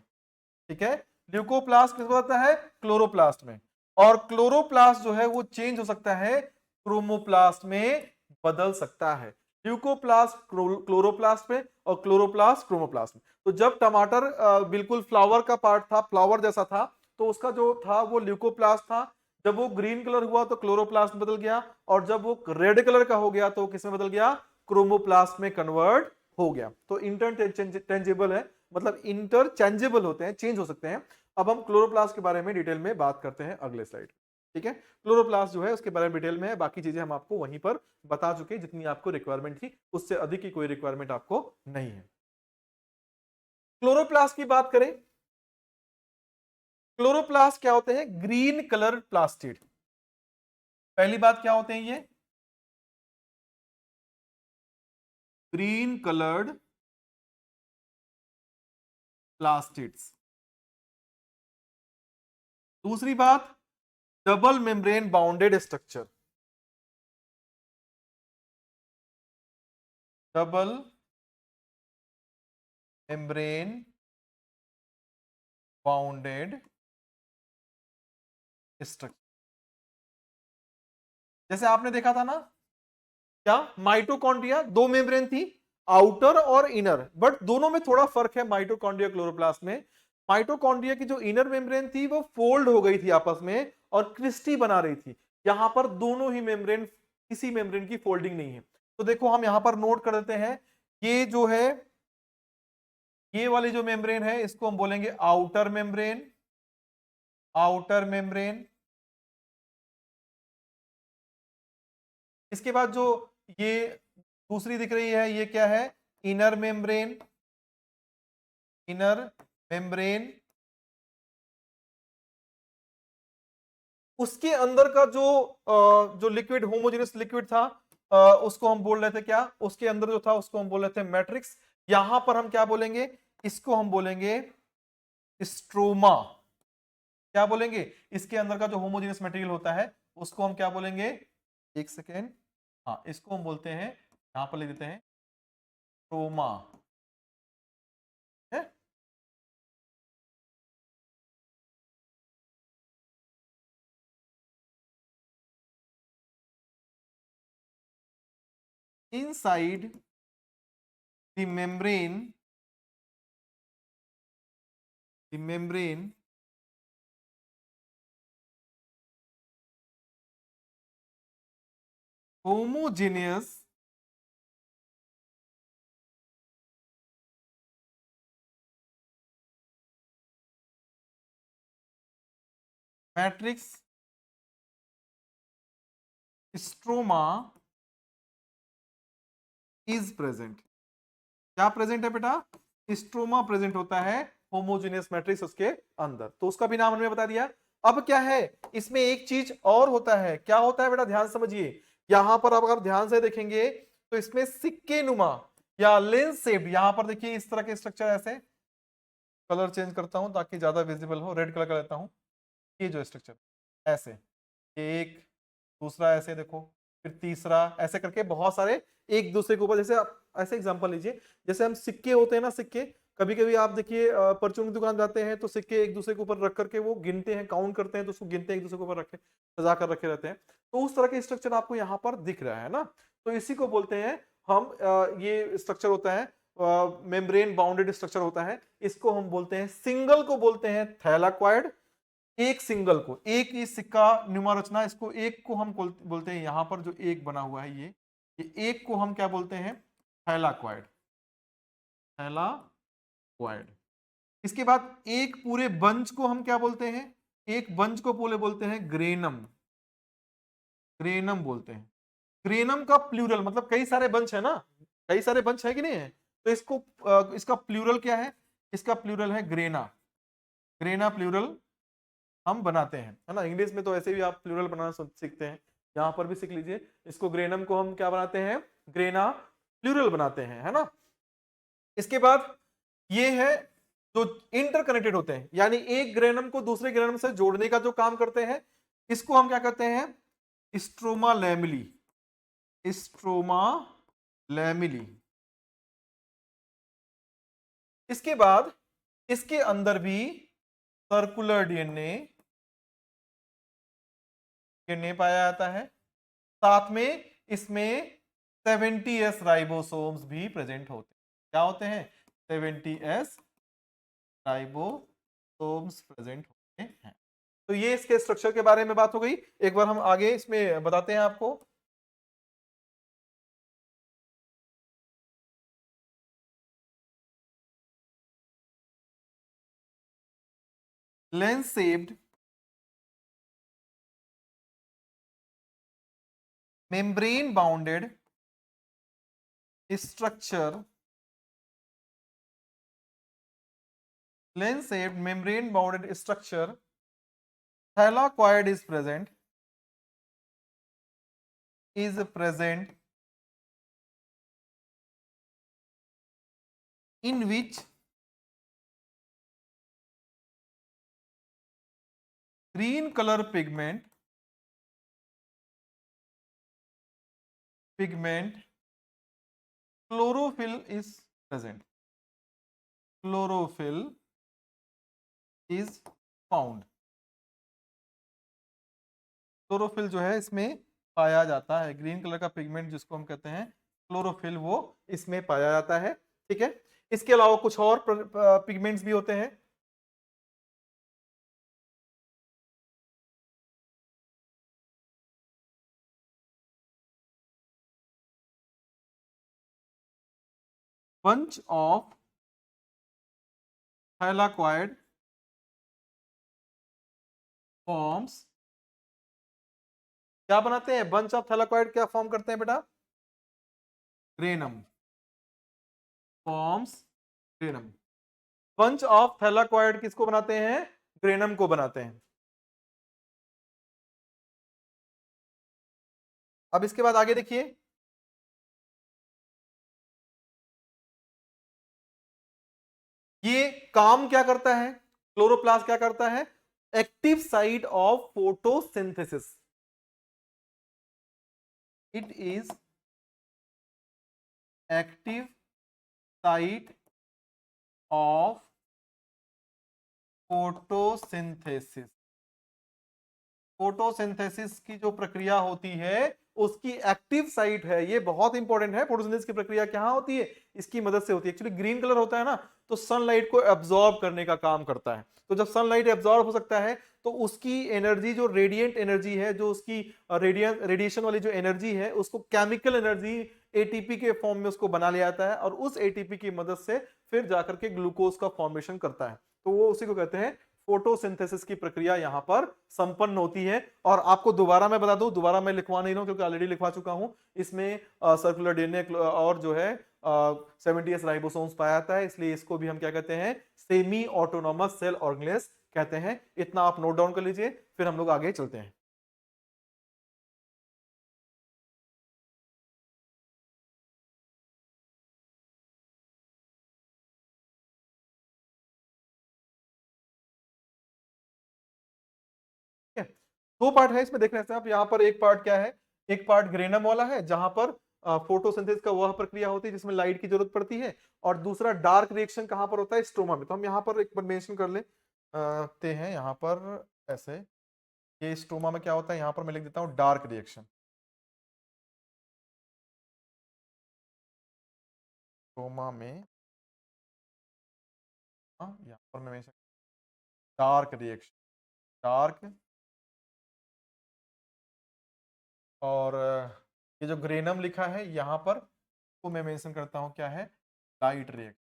ठीक है। ल्यूकोप्लास्ट किस होता है? क्लोरोप्लास्ट में। और क्लोरोप्लास्ट जो है वो चेंज हो सकता है, क्रोमोप्लास्ट में बदल सकता है। ल्यूकोप्लास्ट क्लोरोप्लास्ट में और क्लोरोप्लास्ट क्रोमोप्लास्ट में। तो जब टमाटर बिल्कुल फ्लावर का पार्ट था, फ्लावर जैसा था, तो उसका जो था वो ल्यूकोप्लास्ट था। जब वो ग्रीन कलर हुआ तो क्लोरोप्लास्ट में बदल गया, और जब वो रेड कलर का हो गया तो किसमें बदल गया? क्रोमोप्लास्ट में कन्वर्ट हो गया। तो इंटरचेंजेबल है, मतलब इंटरचेंजेबल होते हैं, चेंज हो सकते हैं। अब हम क्लोरोप्लास्ट के बारे में डिटेल में बात करते हैं अगले स्लाइड, ठीक है। क्लोरोप्लास्ट जो है उसके बारे में डिटेल में है, बाकी चीजें हम आपको वहीं पर बता चुके हैं, जितनी आपको रिक्वायरमेंट थी उससे अधिक की कोई रिक्वायरमेंट आपको नहीं है। क्लोरोप्लास्ट की बात करें, क्लोरोप्लास्ट क्या होते हैं? Green colour plastid. पहली बात क्या होते हैं ये? Green coloured plastids. दूसरी बात, double membrane bounded structure. Double membrane bounded structure. जैसे आपने देखा था ना, क्या माइटोकॉन्ड्रिया दो मेम्ब्रेन थी, आउटर और इनर, बट दोनों में थोड़ा फर्क है माइटोकॉन्ड्रिया क्लोरोप्लास्ट में। माइटोकॉन्ड्रिया की जो इनर मेम्ब्रेन थी वो फोल्ड हो गई थी आपस में और क्रिस्टी बना रही थी। यहां पर दोनों ही मेम्ब्रेन, किसी मेम्ब्रेन की फोल्डिंग नहीं है। तो देखो हम यहां पर नोट कर देते हैं, ये जो है, ये वाली जो मेम्ब्रेन है इसको हम बोलेंगे आउटर मेम्ब्रेन, आउटर मेम्ब्रेन। इसके बाद जो ये दूसरी दिख रही है ये क्या है? Inner membrane, inner membrane. उसके अंदर का जो लिक्विड, होमोजेनियस लिक्विड था, उसको हम बोल रहे थे क्या? उसके अंदर जो था उसको हम बोल रहे थे मैट्रिक्स। यहां पर हम क्या बोलेंगे? इसको हम बोलेंगे स्ट्रोमा। क्या बोलेंगे? इसके अंदर का जो होमोजेनियस मटेरियल होता है उसको हम क्या बोलेंगे? एक सेकेंड, हाँ इसको हम बोलते हैं, यहां पर लिख देते हैं स्ट्रोमा है। inside the membrane, the membrane homogeneous matrix stroma is present. क्या प्रेजेंट है बेटा? स्ट्रोमा प्रेजेंट होता है होमोजेनियस मैट्रिक्स उसके अंदर, तो उसका भी नाम हमने बता दिया। अब क्या है, इसमें एक चीज और होता है। क्या होता है बेटा? ध्यान समझिए। यहां पर आप अगर ध्यान से देखेंगे तो इसमें सिक्के नुमा या लेंस शेप्ड, यहां पर देखिए इस तरह के स्ट्रक्चर, ऐसे कलर चेंज करता हूं ताकि ज्यादा विजिबल हो, रेड कलर का लेता हूं। ये जो स्ट्रक्चर ऐसे, ये एक, दूसरा ऐसे देखो, फिर तीसरा, ऐसे करके बहुत सारे एक दूसरे के ऊपर, जैसे आप ऐसे एग्जांपल लीजिए, जैसे हम सिक्के होते हैं ना, सिक्के कभी कभी आप देखिए परचून की दुकान जाते हैं तो सिक्के एक दूसरे के ऊपर रख करके वो गिनते हैं, काउंट करते हैं, तो उसको गिनते हैं, एक दूसरे के ऊपर रखे सजा कर रखे रहते हैं। तो उस तरह के स्ट्रक्चर आपको यहाँ पर दिख रहा है ना, तो इसी को बोलते हैं हम ये स्ट्रक्चर होता है मेम्ब्रेन बाउंडेड स्ट्रक्चर होता है। इसको हम बोलते हैं, सिंगल को बोलते हैं थैलाक्वाइड। एक सिंगल को, एक ही सिक्का न्यूमा रचना, इसको एक को हम बोलते हैं, यहां पर जो एक बना हुआ है ये एक को हम क्या बोलते हैं? थैलाक्वाइड। थैलाक्वाइड। इसके बाद एक पूरे बंच को हम क्या बोलते हैं? एक बंच को पूरे बोलते हैं ग्रेनम। ग्रेनम बोलते हैं। ग्रेनम का प्लूरल मतलब कई सारे बंच है ना, कई सारे बंच है कि नहीं है, तो इसको इसका प्लूरल क्या है? इसका प्लूरल है ग्रेना। ग्रेना प्लूरल हम बनाते हैं, है ना। इंग्लिश में तो ऐसे भी आप प्लूरल बनाना सीखते हैं, यहां पर भी सीख लीजिए। इसको ग्रेनम को हम क्या बनाते हैं? ग्रेना प्लूरल बनाते हैं, है ना। इसके बाद ये है जो इंटरकनेक्टेड होते हैं, यानी एक ग्रेनम को दूसरे ग्रेनम से जोड़ने का जो काम करते हैं, इसको हम क्या कहते हैं? Stroma lamellae. Stroma lamellae. इसके बाद इसके अंदर भी सर्कुलर डीएनए डीएनए पाया जाता है। साथ में इसमें 70s राइबोसोम्स भी प्रेजेंट होते हैं। क्या होते हैं? 70s राइबोसोम्स प्रेजेंट होते हैं। तो ये इसके स्ट्रक्चर के बारे में बात हो गई। एक बार हम आगे इसमें बताते हैं आपको। Lens shaped membrane bounded structure, lens shaped membrane bounded structure thylakoid is present in which green color pigment chlorophyll is present. Chlorophyll is found. Chlorophyll जो है इसमें पाया जाता है, ग्रीन कलर का पिगमेंट जिसको हम कहते हैं क्लोरोफिल, वो इसमें पाया जाता है। ठीक है, इसके अलावा कुछ और पिगमेंट्स भी होते हैं। bunch of thylakoid forms, क्या बनाते हैं? बंच ऑफ थैलाकॉइड क्या फॉर्म करते हैं बेटा? Granum. Forms granum. Bunch of thylakoid किसको बनाते हैं? ग्रेनम को बनाते हैं। अब इसके बाद आगे देखिए, ये काम क्या करता है? क्लोरोप्लास्ट क्या करता है? Active site of photosynthesis. It is active site of photosynthesis. Photosynthesis की जो प्रक्रिया होती है उसकी एक्टिव साइट है, ये बहुत इंपॉर्टेंट है। फोटोसिंथेसिस की प्रक्रिया कहाँ होती है, इसकी मदद से होती है। एक्चुअली ग्रीन कलर होता है ना, तो सनलाइट को एब्जॉर्ब करने का काम करता है। तो जब सनलाइट एब्जॉर्ब हो सकता है तो उसकी एनर्जी जो रेडिएंट एनर्जी है, जो उसकी रेडिएशन वाली जो एनर्जी है, उसको केमिकल एनर्जी एटीपी के फॉर्म में उसको बना लिया जाता है और उस एटीपी की मदद से फिर जाकर के ग्लूकोज का फॉर्मेशन करता है। तो वो उसी को कहते हैं फोटोसिंथेसिस की प्रक्रिया यहां पर संपन्न होती है। और आपको दोबारा मैं बता दूं, दोबारा मैं लिखवा नहीं रहा हूं क्योंकि ऑलरेडी लिखवा चुका हूं। इसमें सर्कुलर डीएनए और जो है 70s राइबोसोम्स पाया जाता है, इसलिए इसको भी हम क्या कहते हैं, सेमी ऑटोनोमस सेल ऑर्गेनेल्स कहते हैं। इतना आप नोट डाउन कर लीजिए, फिर हम लोग आगे चलते हैं। ठीक है, दो पार्ट है इसमें, देख रहे हैं आप यहाँ पर। एक पार्ट क्या है, एक पार्ट ग्रेनम वाला है जहां पर फोटोसिंथेसिस का वह प्रक्रिया होती है जिसमें लाइट की जरूरत पड़ती है। और दूसरा डार्क रिएक्शन कहां पर होता है, स्ट्रोमा में। तो हम यहाँ पर एक बार मेंशन कर लेते हैं यहाँ पर ऐसे, ये स्ट्रोमा में क्या होता है, यहाँ पर मैं लिख देता हूँ डार्क रिएक्शन। स्ट्रोमा में यहाँ पर मैं मेंशन डार्क रिएक्शन, डार्क। और ये जो ग्रेनम लिखा है यहाँ पर, तो मैं मेंशन करता हूँ क्या है, लाइट रिएक्शन।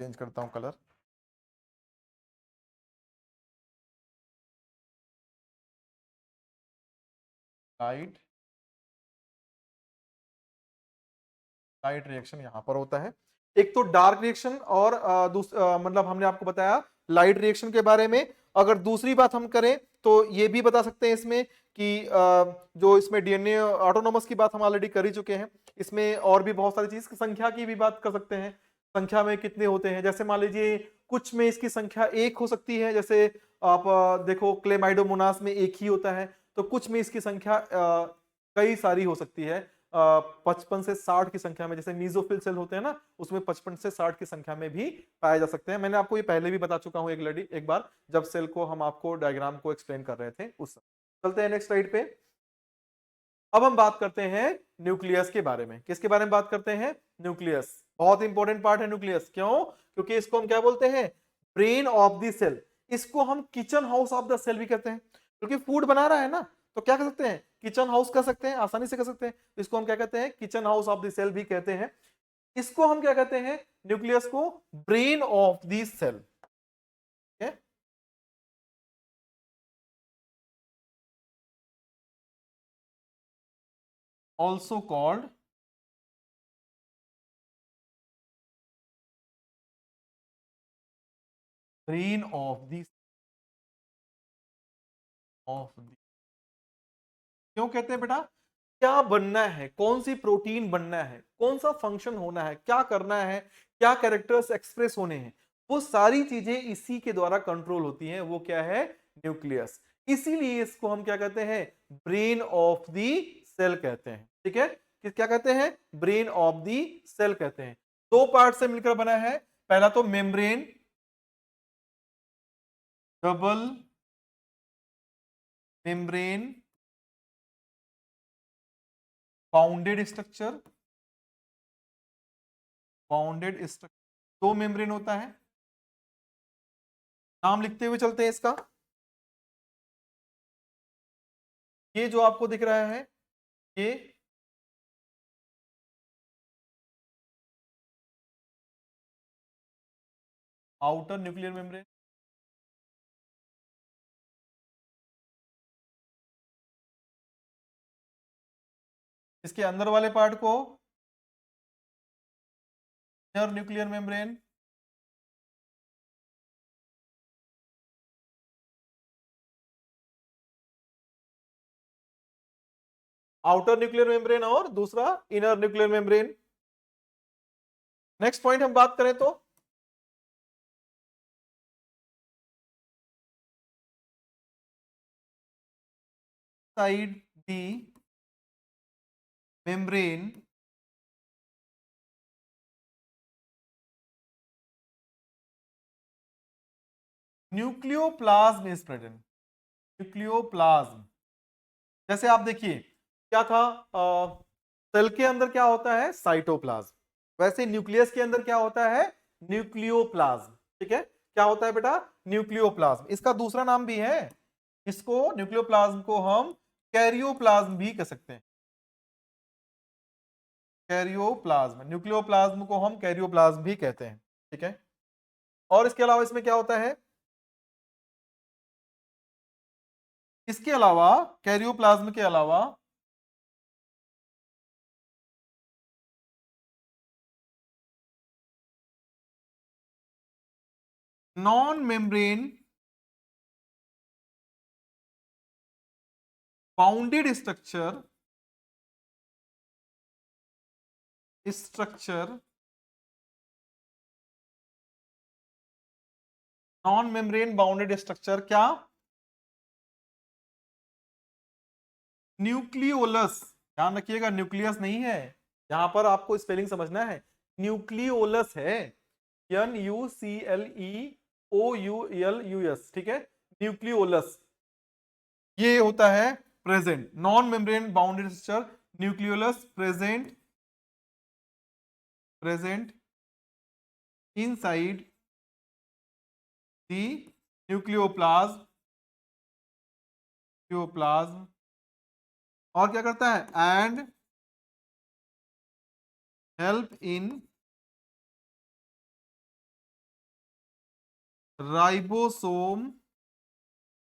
चेंज करता हूँ कलर, लाइट, लाइट रिएक्शन यहाँ पर होता है। एक तो डार्क रिएक्शन और मतलब हमने आपको बताया लाइट रिएक्शन के बारे में। अगर दूसरी बात हम करें तो ये भी बता सकते हैं इसमें कि जो इसमें डीएनए ऑटोनोमस की बात हम ऑलरेडी कर ही चुके हैं। इसमें और भी बहुत सारी चीज, संख्या की भी बात कर सकते हैं। संख्या में कितने होते हैं, जैसे मान लीजिए कुछ में इसकी संख्या एक हो सकती है, जैसे आप देखो क्लेमाइडोमोनास में एक ही होता है। तो कुछ में इसकी संख्या कई सारी हो सकती है, 55 से 60 की संख्या में। जैसे मीजोफिल सेल होते हैं ना, उसमें 55 से 60 की संख्या में भी पाए जा सकते हैं। मैंने आपको ये पहले भी बता चुका हूं एक बार, जब सेल को हम आपको डायग्राम को एक्सप्लेन कर रहे थे उस समय। चलते हैं नेक्स्ट स्लाइड पे। अब हम बात करते हैं न्यूक्लियस के बारे में। किसके बारे में बात करते हैं, न्यूक्लियस। बहुत इंपॉर्टेंट पार्ट है न्यूक्लियस। क्यों, क्योंकि इसको हम क्या बोलते हैं, ब्रेन ऑफ द सेल। इसको हम kitchen house of the cell भी कहते हैं, क्योंकि फूड बना रहा है ना, तो क्या कर सकते हैं, किचन हाउस कर सकते हैं, आसानी से कर सकते हैं। इसको हम क्या कहते हैं, kitchen house of the cell भी कहते हैं। इसको हम क्या कहते हैं, न्यूक्लियस को brain of the cell. Also called brain of the. क्यों कहते हैं बेटा, क्या बनना है, कौन सी प्रोटीन बनना है, कौन सा फंक्शन होना है, क्या करना है, क्या कैरेक्टर्स एक्सप्रेस होने हैं, वो सारी चीजें इसी के द्वारा कंट्रोल होती हैं। वो क्या है, न्यूक्लियस। इसीलिए इसको हम क्या कहते हैं, ब्रेन ऑफ द सेल कहते हैं। ठीक है, क्या कहते हैं, ब्रेन ऑफ द सेल कहते हैं। दो पार्ट से मिलकर बना है। पहला तो membrane, double membrane bounded structure, bounded structure. दो मेम्ब्रेन होता है, नाम लिखते हुए चलते हैं इसका। ये जो आपको दिख रहा है, ये आउटर न्यूक्लियर मेम्ब्रेन। इसके अंदर वाले पार्ट को inner nuclear membrane. Outer nuclear membrane और दूसरा inner nuclear membrane. Next point हम बात करें तो side the membrane nucleoplasm is present. Nucleoplasm. जैसे आप देखिए क्या था, सेल के अंदर क्या होता है, साइटोप्लाज्म। वैसे न्यूक्लियस के अंदर क्या होता है, न्यूक्लियोप्लाज्म। ठीक है, क्या होता है बेटा, न्यूक्लियोप्लाज्म। इसका दूसरा नाम भी है, इसको न्यूक्लियोप्लाज्म को हम कैरियोप्लाज्म भी कह सकते हैं। कैरियोप्लाज्म, न्यूक्लियोप्लाज्म को हम कैरियोप्लाज्म भी कहते हैं। ठीक है, और इसके अलावा इसमें क्या होता है, इसके अलावा कैरियोप्लाज्म के अलावा non membrane bounded structure non membrane bounded structure क्या, न्यूक्लियोलस। ध्यान रखिएगा, न्यूक्लियस नहीं है, यहां पर आपको स्पेलिंग समझना है, न्यूक्लियोलस है, NUCLEOULUS। ठीक है, न्यूक्लियोलस ये होता है present, non membrane bounded structure nucleolus present inside the nucleoplasm और क्या करता है, and help in ribosome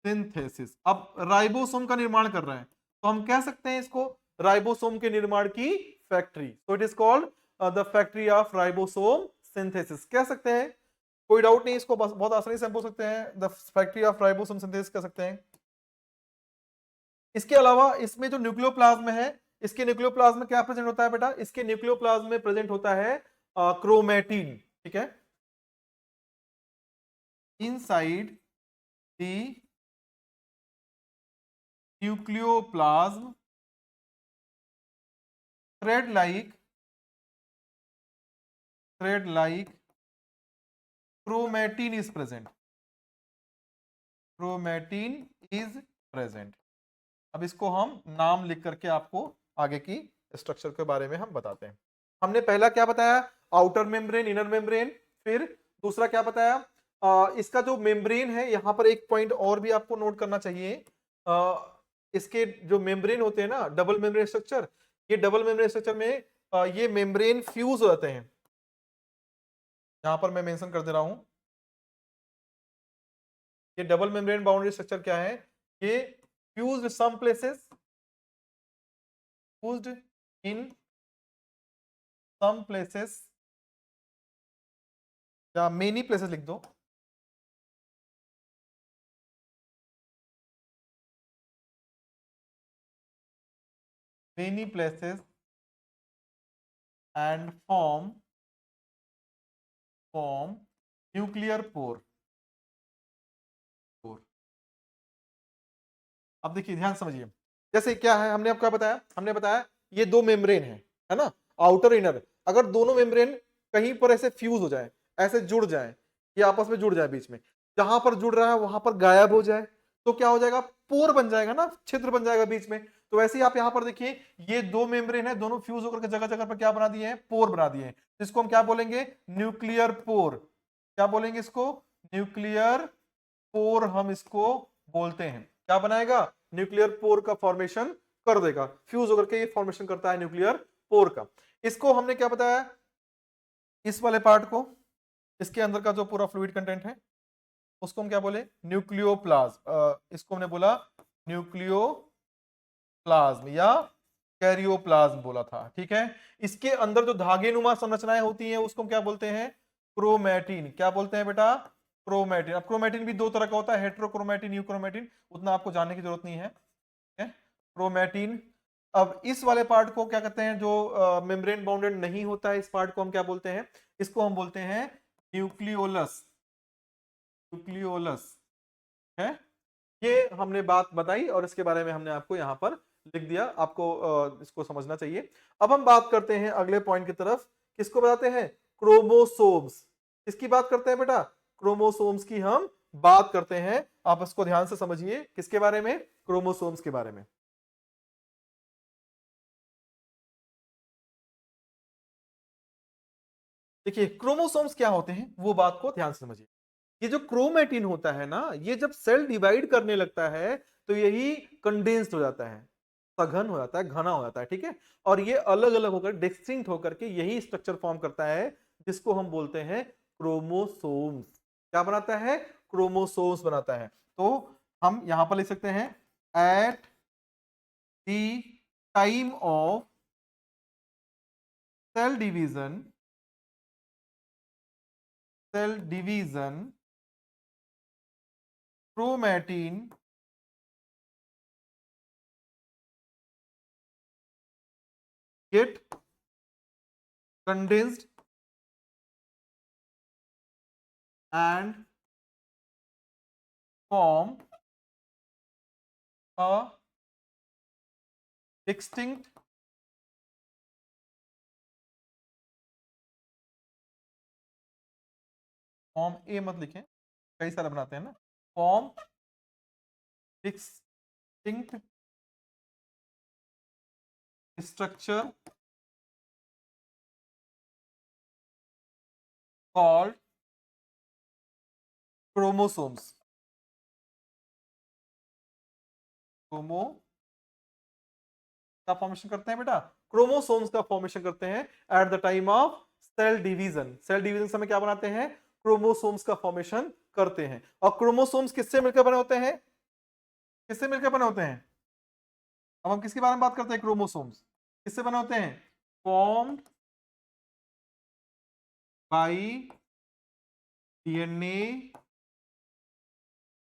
synthesis. अब राइबोसोम का निर्माण कर रहे हैं तो हम कह सकते हैं इसको राइबोसोम के निर्माण की factory. So it is called the factory of ribosome synthesis कह सकते हैं। कोई डाउट नहीं, इसको बहुत आसानी से हम बोल सकते हैं the factory of ribosome synthesis कह सकते हैं। इसके अलावा इसमें जो न्यूक्लियोप्लाज्म है, इसके न्यूक्लियोप्लाज्म में क्या प्रेजेंट होता है बेटा, इसके न्यूक्लियोप्लाज्म में प्रेजेंट होता है क्रोमेटिन। ठीक है, inside the nucleoplasm thread like chromatin is present, chromatin is present। अब इसको हम नाम लिख करके आपको आगे की स्ट्रक्चर के बारे में हम बताते हैं। हमने पहला क्या बताया, आउटर मेम्ब्रेन, इनर मेम्ब्रेन। फिर दूसरा क्या बताया, इसका जो मेम्ब्रेन है, यहां पर एक पॉइंट और भी आपको नोट करना चाहिए, इसके जो मेम्ब्रेन होते हैं ना, डबल मेम्ब्रेन स्ट्रक्चर, ये डबल मेम्ब्रेन स्ट्रक्चर में ये मेम्ब्रेन फ्यूज हो जाते हैं। यहां पर मैं मेंशन कर दे रहा हूं, ये डबल मेम्ब्रेन बाउंड्री स्ट्रक्चर क्या है, ये फ्यूज्ड सम प्लेसेस, फ्यूज्ड इन सम प्लेसेस या मेनी प्लेसेस लिख दो, many places and form nuclear pore. अब देखिए ध्यान समझिए, जैसे क्या है, हमने आपको क्या बताया, हमने बताया ये दो मेम्ब्रेन है ना, आउटर इनर। अगर दोनों मेम्ब्रेन कहीं पर ऐसे फ्यूज हो जाए, ऐसे जुड़ जाए, ये आपस में जुड़ जाए, बीच में जहां पर जुड़ रहा है वहां पर गायब हो जाए, तो क्या हो जाएगा, पोर बन जाएगा ना, छिद्र बन जाएगा बीच में। तो वैसे ही आप यहां पर देखिए, ये दो मेम्ब्रेन है, दोनों फ्यूज होकर के जगह जगह पर क्या बना दिए हैं, पोर बना दिए हैं। इसको हम क्या बोलेंगे, न्यूक्लियर पोर। क्या बोलेंगे इसको, न्यूक्लियर पोर हम इसको बोलते हैं। क्या बनाएगा, न्यूक्लियर पोर का फॉर्मेशन कर देगा, फ्यूज होकर के ये फॉर्मेशन करता है न्यूक्लियर पोर का। इसको हमने क्या बताया, इस वाले पार्ट को, इसके अंदर का जो पूरा फ्लूइड कंटेंट है उसको हम क्या बोले, न्यूक्लियोप्लाज्म। इसको हमने बोला न्यूक्लियोप्लाज्म या कैरियोप्लाज्म बोला था। ठीक है, इसके अंदर जो धागे नुमा संरचनाएं होती हैं उसको हम क्या बोलते हैं, क्रोमैटिन। क्या बोलते हैं बेटा, क्रोमैटिन। अब क्रोमैटिन भी दो तरह का होता है, हेट्रोक्रोमैटिन, यूक्रोमैटिन, उतना आपको जानने की जरूरत नहीं है। क्रोमैटिन। अब इस वाले पार्ट को क्या कहते हैं, जो मेम्ब्रेन बाउंडेड नहीं होता है, इस पार्ट को हम क्या बोलते हैं, इसको हम बोलते हैं न्यूक्लियोलस। न्यूक्लियोलस है, ये हमने बात बताई और इसके बारे में हमने आपको यहां पर लिख दिया, आपको इसको समझना चाहिए। अब हम बात करते हैं अगले पॉइंट की तरफ, किसको बताते हैं, क्रोमोसोम्स। किसकी बात करते हैं बेटा, क्रोमोसोम्स की हम बात करते हैं, आप इसको ध्यान से समझिए, किसके बारे में? क्रोमोसोम्स के बारे में। देखिए क्रोमोसोम्स क्या होते हैं वो बात को ध्यान से समझिए। ये जो क्रोमैटिन होता है ना, ये जब सेल डिवाइड करने लगता है तो यही कंडेंस्ड हो जाता है, सघन हो जाता है, घना हो जाता है, ठीक है। और ये अलग अलग होकर डिस्टिंक्ट होकर के यही स्ट्रक्चर फॉर्म करता है जिसको हम बोलते हैं क्रोमोसोम्स। क्या बनाता है? क्रोमोसोम्स बनाता है। तो हम यहां पर लिख सकते हैं at the time of cell division, cell division chromatin get condensed and form a distinct form. A मत लिखें, कई सारे बनाते हैं ना। Form distinct structure called chromosomes. Chromo का फॉर्मेशन करते हैं बेटा, क्रोमोसोम्स का फॉर्मेशन करते हैं at the time of cell division. Cell division समय क्या बनाते हैं? क्रोमोसोम्स का फॉर्मेशन करते हैं। और क्रोमोसोम्स किससे मिलकर बने होते हैं? किससे मिलकर बने होते हैं? अब हम किसके बारे में बात करते हैं? क्रोमोसोम्स किससे बने होते हैं? Formed by DNA,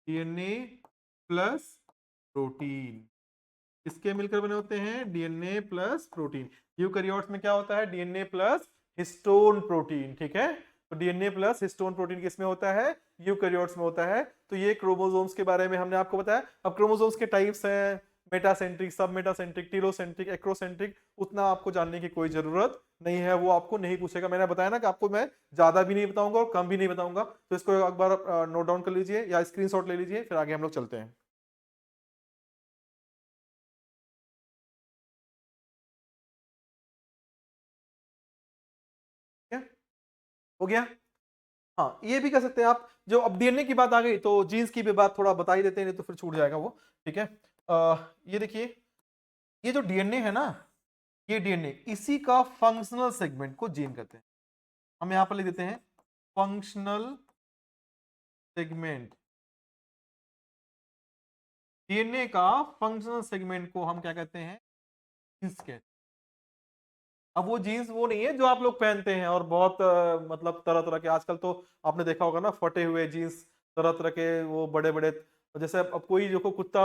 DNA plus protein. किसके मिलकर बने होते हैं? DNA plus protein. यूकैरियोट्स में क्या होता है? डीएनए प्लस हिस्टोन प्रोटीन, ठीक है। तो डीएनए प्लस हिस्टोन प्रोटीन किसमें होता है? यूकैरियोट्स में होता है। तो ये क्रोमोसोम्स के बारे में हमने आपको बताया। अब क्रोमोसोम्स के टाइप्स हैं, मेटासेंट्रिक, सब मेटासेंट्रिक, टीलोसेंट्रिक, एक्रोसेंट्रिक, उतना आपको जानने की कोई जरूरत नहीं है, वो आपको नहीं पूछेगा। मैंने बताया ना कि आपको मैं ज्यादा भी नहीं बताऊंगा और कम भी नहीं बताऊंगा। तो इसको एक बार नोट डाउन कर लीजिए या स्क्रीनशॉट ले लीजिए, फिर आगे हम लोग चलते हैं। ठीक है, हो गया। हाँ ये भी कर सकते हैं आप। जो अब डीएनए की बात आ गई तो जीन्स की भी बात थोड़ा बता ही देते हैं, नहीं तो फिर छूट जाएगा वो, ठीक है। ये देखिए, ये जो डीएनए है ना, ये डीएनए इसी का फंक्शनल सेगमेंट को जीन कहते हैं। हम यहां पर लिख देते हैं फंक्शनल सेगमेंट। डीएनए का फंक्शनल सेगमेंट को हम क्या कहते हैं? जीन्स कहते हैं। अब वो जीन्स वो नहीं है जो आप लोग पहनते हैं और बहुत मतलब तरह तरह के, आजकल तो आपने देखा होगा ना फटे हुए जीन्स, तरह तरह के वो बड़े बड़े, जैसे अब कोई जो को कुत्ता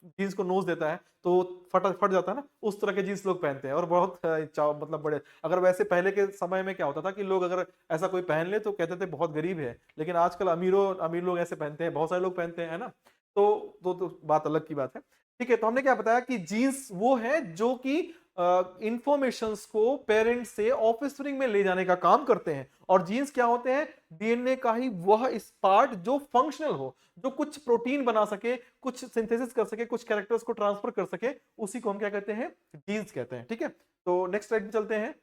जीन्स को नोच देता है तो फट फट जाता है ना, उस तरह के जीन्स लोग पहनते हैं और बहुत मतलब बड़े। अगर वैसे पहले के समय में क्या होता था कि लोग अगर ऐसा कोई पहन ले तो कहते थे बहुत गरीब है, लेकिन आजकल अमीर लोग ऐसे पहनते हैं, बहुत सारे लोग पहनते हैं, है ना। तो बात अलग की बात है। ठीक है, तो हमने क्या बताया कि जीन्स वो है जो कि इंफॉर्मेशंस को पेरेंट्स से ऑफस्प्रिंग में ले जाने का काम करते हैं। और जीन्स क्या होते हैं? डीएनए का ही वह इस पार्ट जो फंक्शनल हो, जो कुछ प्रोटीन बना सके, कुछ सिंथेसिस कर सके, कुछ कैरेक्टर्स को ट्रांसफर कर सके, उसी को हम क्या कहते हैं? जीन्स कहते हैं, ठीक है। तो नेक्स्ट स्लाइड पे चलते हैं।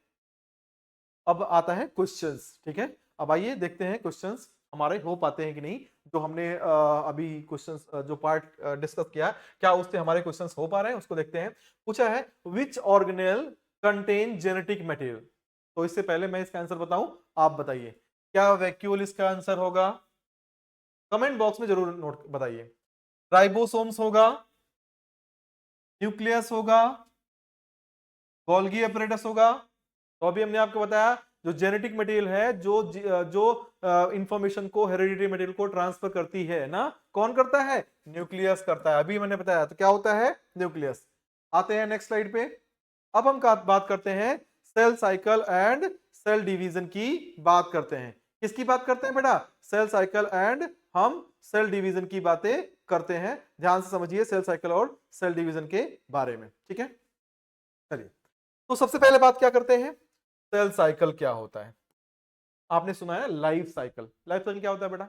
अब आता है क्वेश्चंस, ठीक है। अब आइए देखते हैं क्वेश्चंस हमारे हो पाते हैं कि नहीं। जो हमने अभी क्वेश्चंस जो पार्ट डिस्कस किया, क्या उससे हमारे क्वेश्चंस हो पा रहे हैं, उसको देखते हैं। पूछा है विच ऑर्गेनेल कंटेन जेनेटिक मटेरियल। तो इससे पहले मैं इसका आंसर बताऊं, आप बताइए क्या वैक्यूल इसका आंसर होगा? कमेंट बॉक्स में जरूर नोट बताइए। राइबोसोम्स होगा, न्यूक्लियस होगा, गोल्गी अपरेटस होगा। तो अभी हमने आपको बताया जो जेनेटिक मटेरियल है, जो इंफॉर्मेशन को, हेरेडिटरी मटेरियल को ट्रांसफर करती है ना, कौन करता है? न्यूक्लियस करता है। अभी मैंने बताया तो क्या होता है? न्यूक्लियस। आते हैं नेक्स्ट स्लाइड पे। अब हम बात करते हैं cell cycle and cell division की बात करते हैं। किसकी बात करते हैं बेटा? सेल साइकिल एंड हम सेल डिवीजन की बातें करते हैं। ध्यान से समझिए सेल साइकिल और सेल डिवीजन के बारे में, ठीक है। चलिए, तो सबसे पहले बात क्या करते हैं? सेल साइकिल क्या होता है? आपने सुना है लाइफ साइकिल। लाइफ साइकिल क्या होता है बेटा?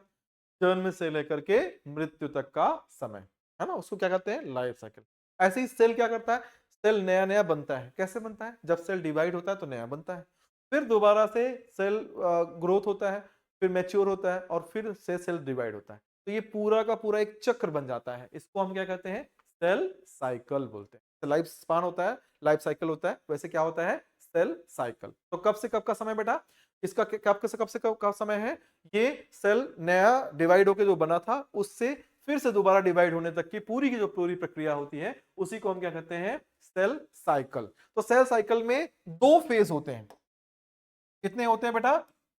जन्म से लेकर के मृत्यु तक का समय, है ना, उसको क्या कहते हैं, लाइफ साइकिल। ऐसे ही सेल क्या करता है, सेल नया नया बनता है। कैसे बनता है, जब सेल डिवाइड होता है तो नया बनता है, फिर दोबारा से सेल ग्रोथ होता है, फिर मैच्योर होता है और फिर से सेल डिवाइड होता है। तो ये पूरा का पूरा एक चक्र बन जाता है, इसको हम क्या कहते हैं, सेल साइकिल बोलते हैं। तो लाइफ स्पान होता है, लाइफ साइकिल होता है, वैसे क्या होता है, सेल साइकिल। तो कब से कब का समय बेटा, इसका कब से कब का समय है, ये सेल नया डिवाइड होकर जो बना था उससे फिर से दोबारा डिवाइड होने तक की पूरी की जो पूरी प्रक्रिया होती है उसी को हम क्या कहते हैं, सेल साइकिल। तो सेल साइकिल में दो फेज होते हैं। कितने होते हैं बेटा,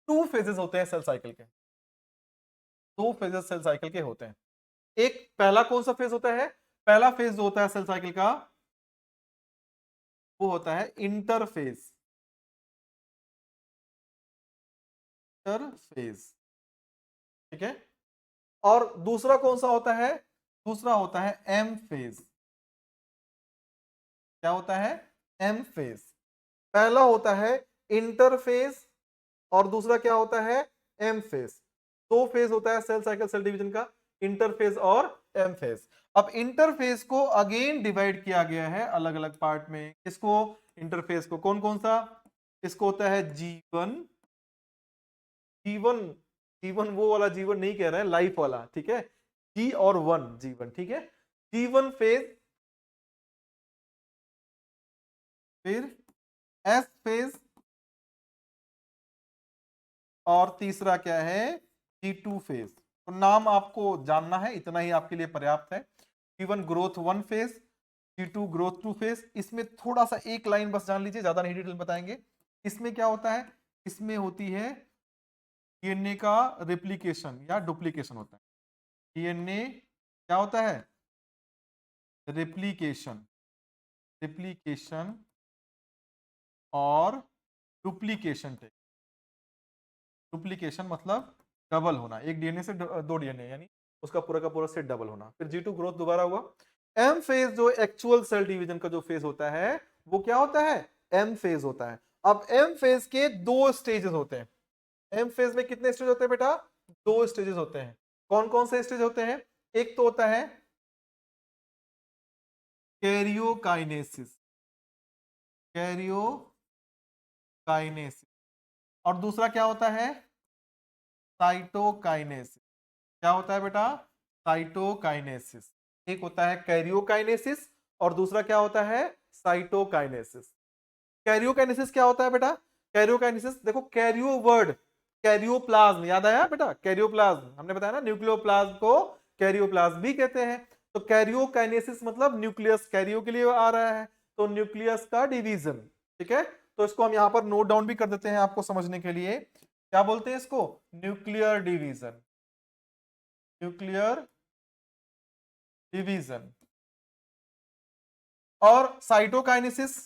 टू फेजेस होते हैं सेल साइकिल के, दो फेजेस सेल साइकिल के होते हैं। एक पहला कौन सा फेज होता है, पहला फेज जो होता है सेल साइकिल का वो होता है इंटरफेज, इंटरफेज, ठीक है। और दूसरा कौन सा होता है, दूसरा होता है एम फेज। क्या होता है, एम फेज। पहला होता है इंटरफेज और दूसरा क्या होता है, एम फेज। दो फेज होता है सेल साइकिल सेल डिवीजन का, इंटरफेज और एम फेज। अब इंटरफेज को अगेन डिवाइड किया गया है अलग अलग पार्ट में। इसको इंटरफेज को कौन कौन सा, इसको होता है जीवन, जीवन, जीवन वो वाला जीवन नहीं कह रहे हैं, लाइफ वाला, ठीक है, जी और वन, जीवन, ठीक है, जीवन फेज। फिर एस फेज और तीसरा क्या है, G2 फेज। तो नाम आपको जानना है, इतना ही आपके लिए पर्याप्त है। G1 growth 1 phase, G2 growth 2 phase. इसमें थोड़ा सा एक लाइन बस जान लीजिए, ज्यादा नहीं डिटेल बताएंगे। इसमें क्या होता है, इसमें होती है डीएनए का रिप्लिकेशन या डुप्लीकेशन होता है। डीएनए क्या होता है, रिप्लिकेशन, रिप्लिकेशन और डुप्लीकेशन। डुप्लीकेशन मतलब डबल होना, एक डीएनए से दो डीएनए, यानी उसका पूरा का पूरा सेट डबल होना। फिर G2 ग्रोथ दोबारा हुआ। एम फेज जो एक्चुअल सेल डिवीजन का जो फेज होता है वो क्या होता है, एम फेज होता है। अब एम फेज के दो स्टेजेस होते हैं। एम फेज में कितने स्टेज होते हैं बेटा, दो स्टेजेस होते हैं। कौन कौन से स्टेज होते हैं, एक तो होता है कैरियोकाइनेसिस, कैरियोकाइनेसिस, और दूसरा क्या होता है, साइटोकाइनेसिस। क्या होता है बेटा, साइटोकाइनेसिस। एक होता है कैरियोकाइनेसिस और दूसरा क्या होता है, साइटोकाइनेसिस। कैरियोकाइनेसिस क्या होता है बेटा, कैरियोकाइनेसिस देखो, कैरियो वर्ड, कैरियोप्लाज्म याद आया बेटा, कैरियोप्लाज्म हमने बताया ना, न्यूक्लियोप्लाज्म को कैरियोप्लाज्म भी कहते हैं। तो कैरियोकाइनेसिस मतलब न्यूक्लियस, कैरियो के लिए आ रहा है, तो न्यूक्लियस का डिवीजन, ठीक है। तो इसको हम यहां पर नोट डाउन भी कर देते हैं आपको समझने के लिए। क्या बोलते हैं इसको, न्यूक्लियर डिवीजन, न्यूक्लियर डिवीजन। और साइटोकाइनेसिस,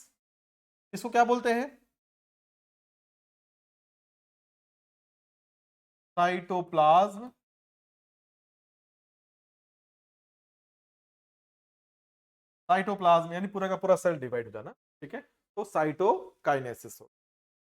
इसको क्या बोलते हैं, साइटोप्लाज्म, साइटोप्लाज्म यानी पूरा का पूरा सेल डिवाइड हो जाना, ठीक है। तो साइटोकाइनेसिस हो,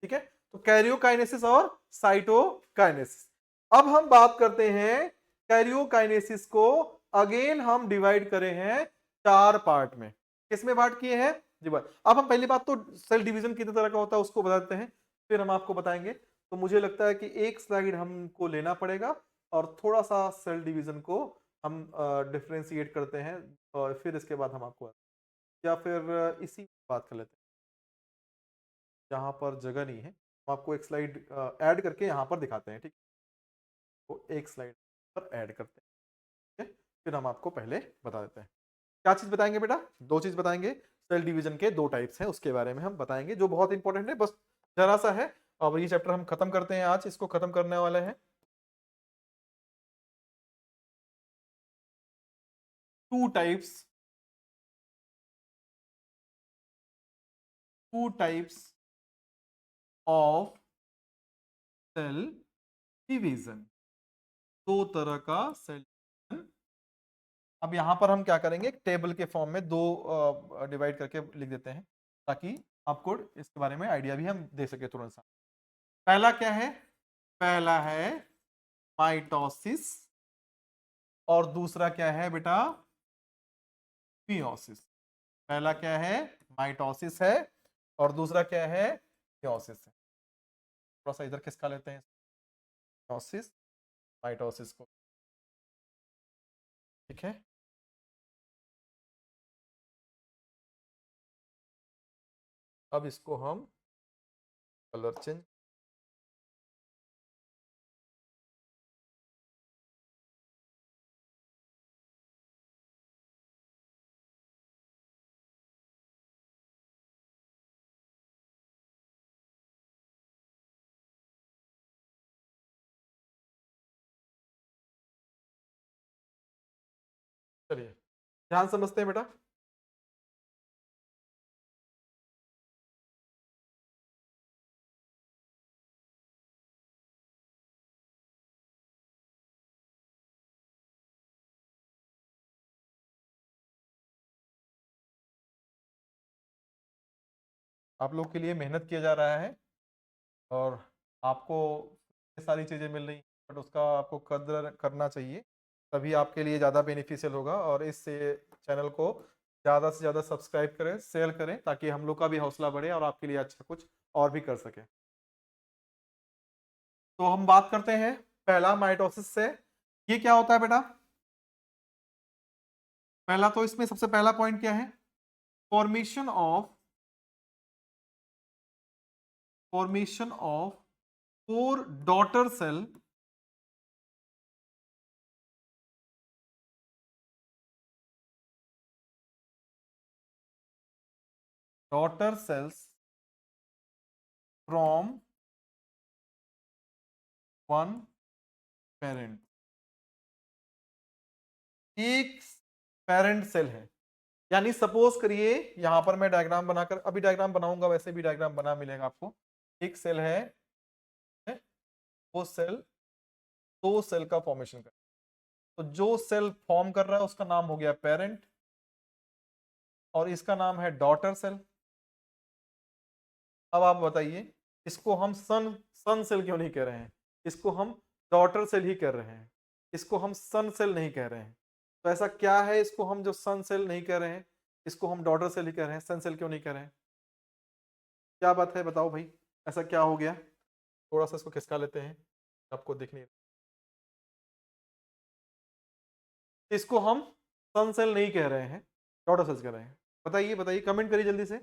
ठीक है। तो कैरियोकाइनेसिस और साइटोकाइनेसिस। अब हम बात करते हैं कैरियोकाइनेसिस को, अगेन हम डिवाइड करे हैं चार पार्ट में। किसमें बांट किए हैं, जी बात। अब हम पहली बात तो सेल डिवीजन कितने तरह का होता है उसको बताते हैं, फिर हम आपको बताएंगे। तो मुझे लगता है कि एक स्लाइड हमको लेना पड़ेगा और थोड़ा सा सेल डिवीजन को हम डिफ्रेंशिएट करते हैं और फिर इसके बाद हम आपको, या फिर इसी बात कर लेते हैं, जहां पर जगह नहीं है हम आपको एक स्लाइड ऐड करके यहां पर दिखाते हैं, ठीक है। तो एक स्लाइड पर ऐड करते हैं, ठीक है? फिर हम आपको पहले बता देते हैं। क्या चीज बताएंगे बेटा, दो चीज बताएंगे। सेल डिवीजन के दो टाइप्स हैं उसके बारे में हम बताएंगे, जो बहुत इंपॉर्टेंट है, बस जरा सा है। और ये चैप्टर हम खत्म करते हैं आज, इसको खत्म करने वाले हैं। Two types, two types of cell division, दो तरह का सेल डिवीजन। अब यहां पर हम क्या करेंगे, टेबल के फॉर्म में दो डिवाइड करके लिख देते हैं, ताकि आपको इसके बारे में आइडिया भी हम दे सके तुरंत सा। पहला क्या है, पहला है माइटोसिस, और दूसरा क्या है बेटा, मियोसिस। पहला क्या है, माइटोसिस है, और दूसरा क्या है, मियोसिस है। थोड़ा सा इधर खिसका लेते हैं मियोसिस माइटोसिस को, ठीक है। अब इसको हम कलर चेंज, चलिए ध्यान समझते हैं बेटा। आप लोग के लिए मेहनत किया जा रहा है और आपको ये सारी चीज़ें मिल रही हैं, बट उसका आपको कदर करना चाहिए, तभी आपके लिए ज़्यादा बेनिफिशियल होगा। और इस चैनल को ज़्यादा से ज़्यादा सब्सक्राइब करें, शेयर करें, ताकि हम लोग का भी हौसला बढ़े और आपके लिए अच्छा कुछ और भी कर सके। तो हम बात करते हैं पहला माइटोसिस से। ये क्या होता है बेटा, पहला तो इसमें सबसे पहला पॉइंट क्या है, formation of 4 daughter cell daughter cells from one parent. एक पेरेंट सेल है, यानी सपोज करिए, यहां पर मैं डायग्राम बनाकर, अभी डायग्राम बनाऊंगा, वैसे भी डायग्राम बना मिलेगा आपको। एक सेल है, वो सेल 2 सेल का फॉर्मेशन कर, तो जो सेल फॉर्म कर रहा है उसका नाम हो गया पेरेंट, और इसका नाम है डॉटर सेल। अब आप बताइए, इसको हम सन सन सेल क्यों नहीं कह रहे हैं, इसको हम डॉटर सेल ही कर रहे हैं, इसको हम सन सेल नहीं कह रहे हैं। तो ऐसा क्या है, इसको हम जो सन सेल नहीं कह रहे हैं, इसको हम डॉटर सेल ही कह रहे हैं, सन सेल क्यों नहीं कह रहे हैं? क्या बात है, बताओ भाई, ऐसा क्या हो गया? थोड़ा सा इसको खिसका लेते हैं, आपको देखने, इसको हम सन सेल नहीं कह रहे हैं, डॉटर सेल्स कह रहे हैं। बताइए बताइए, कमेंट करिए जल्दी से,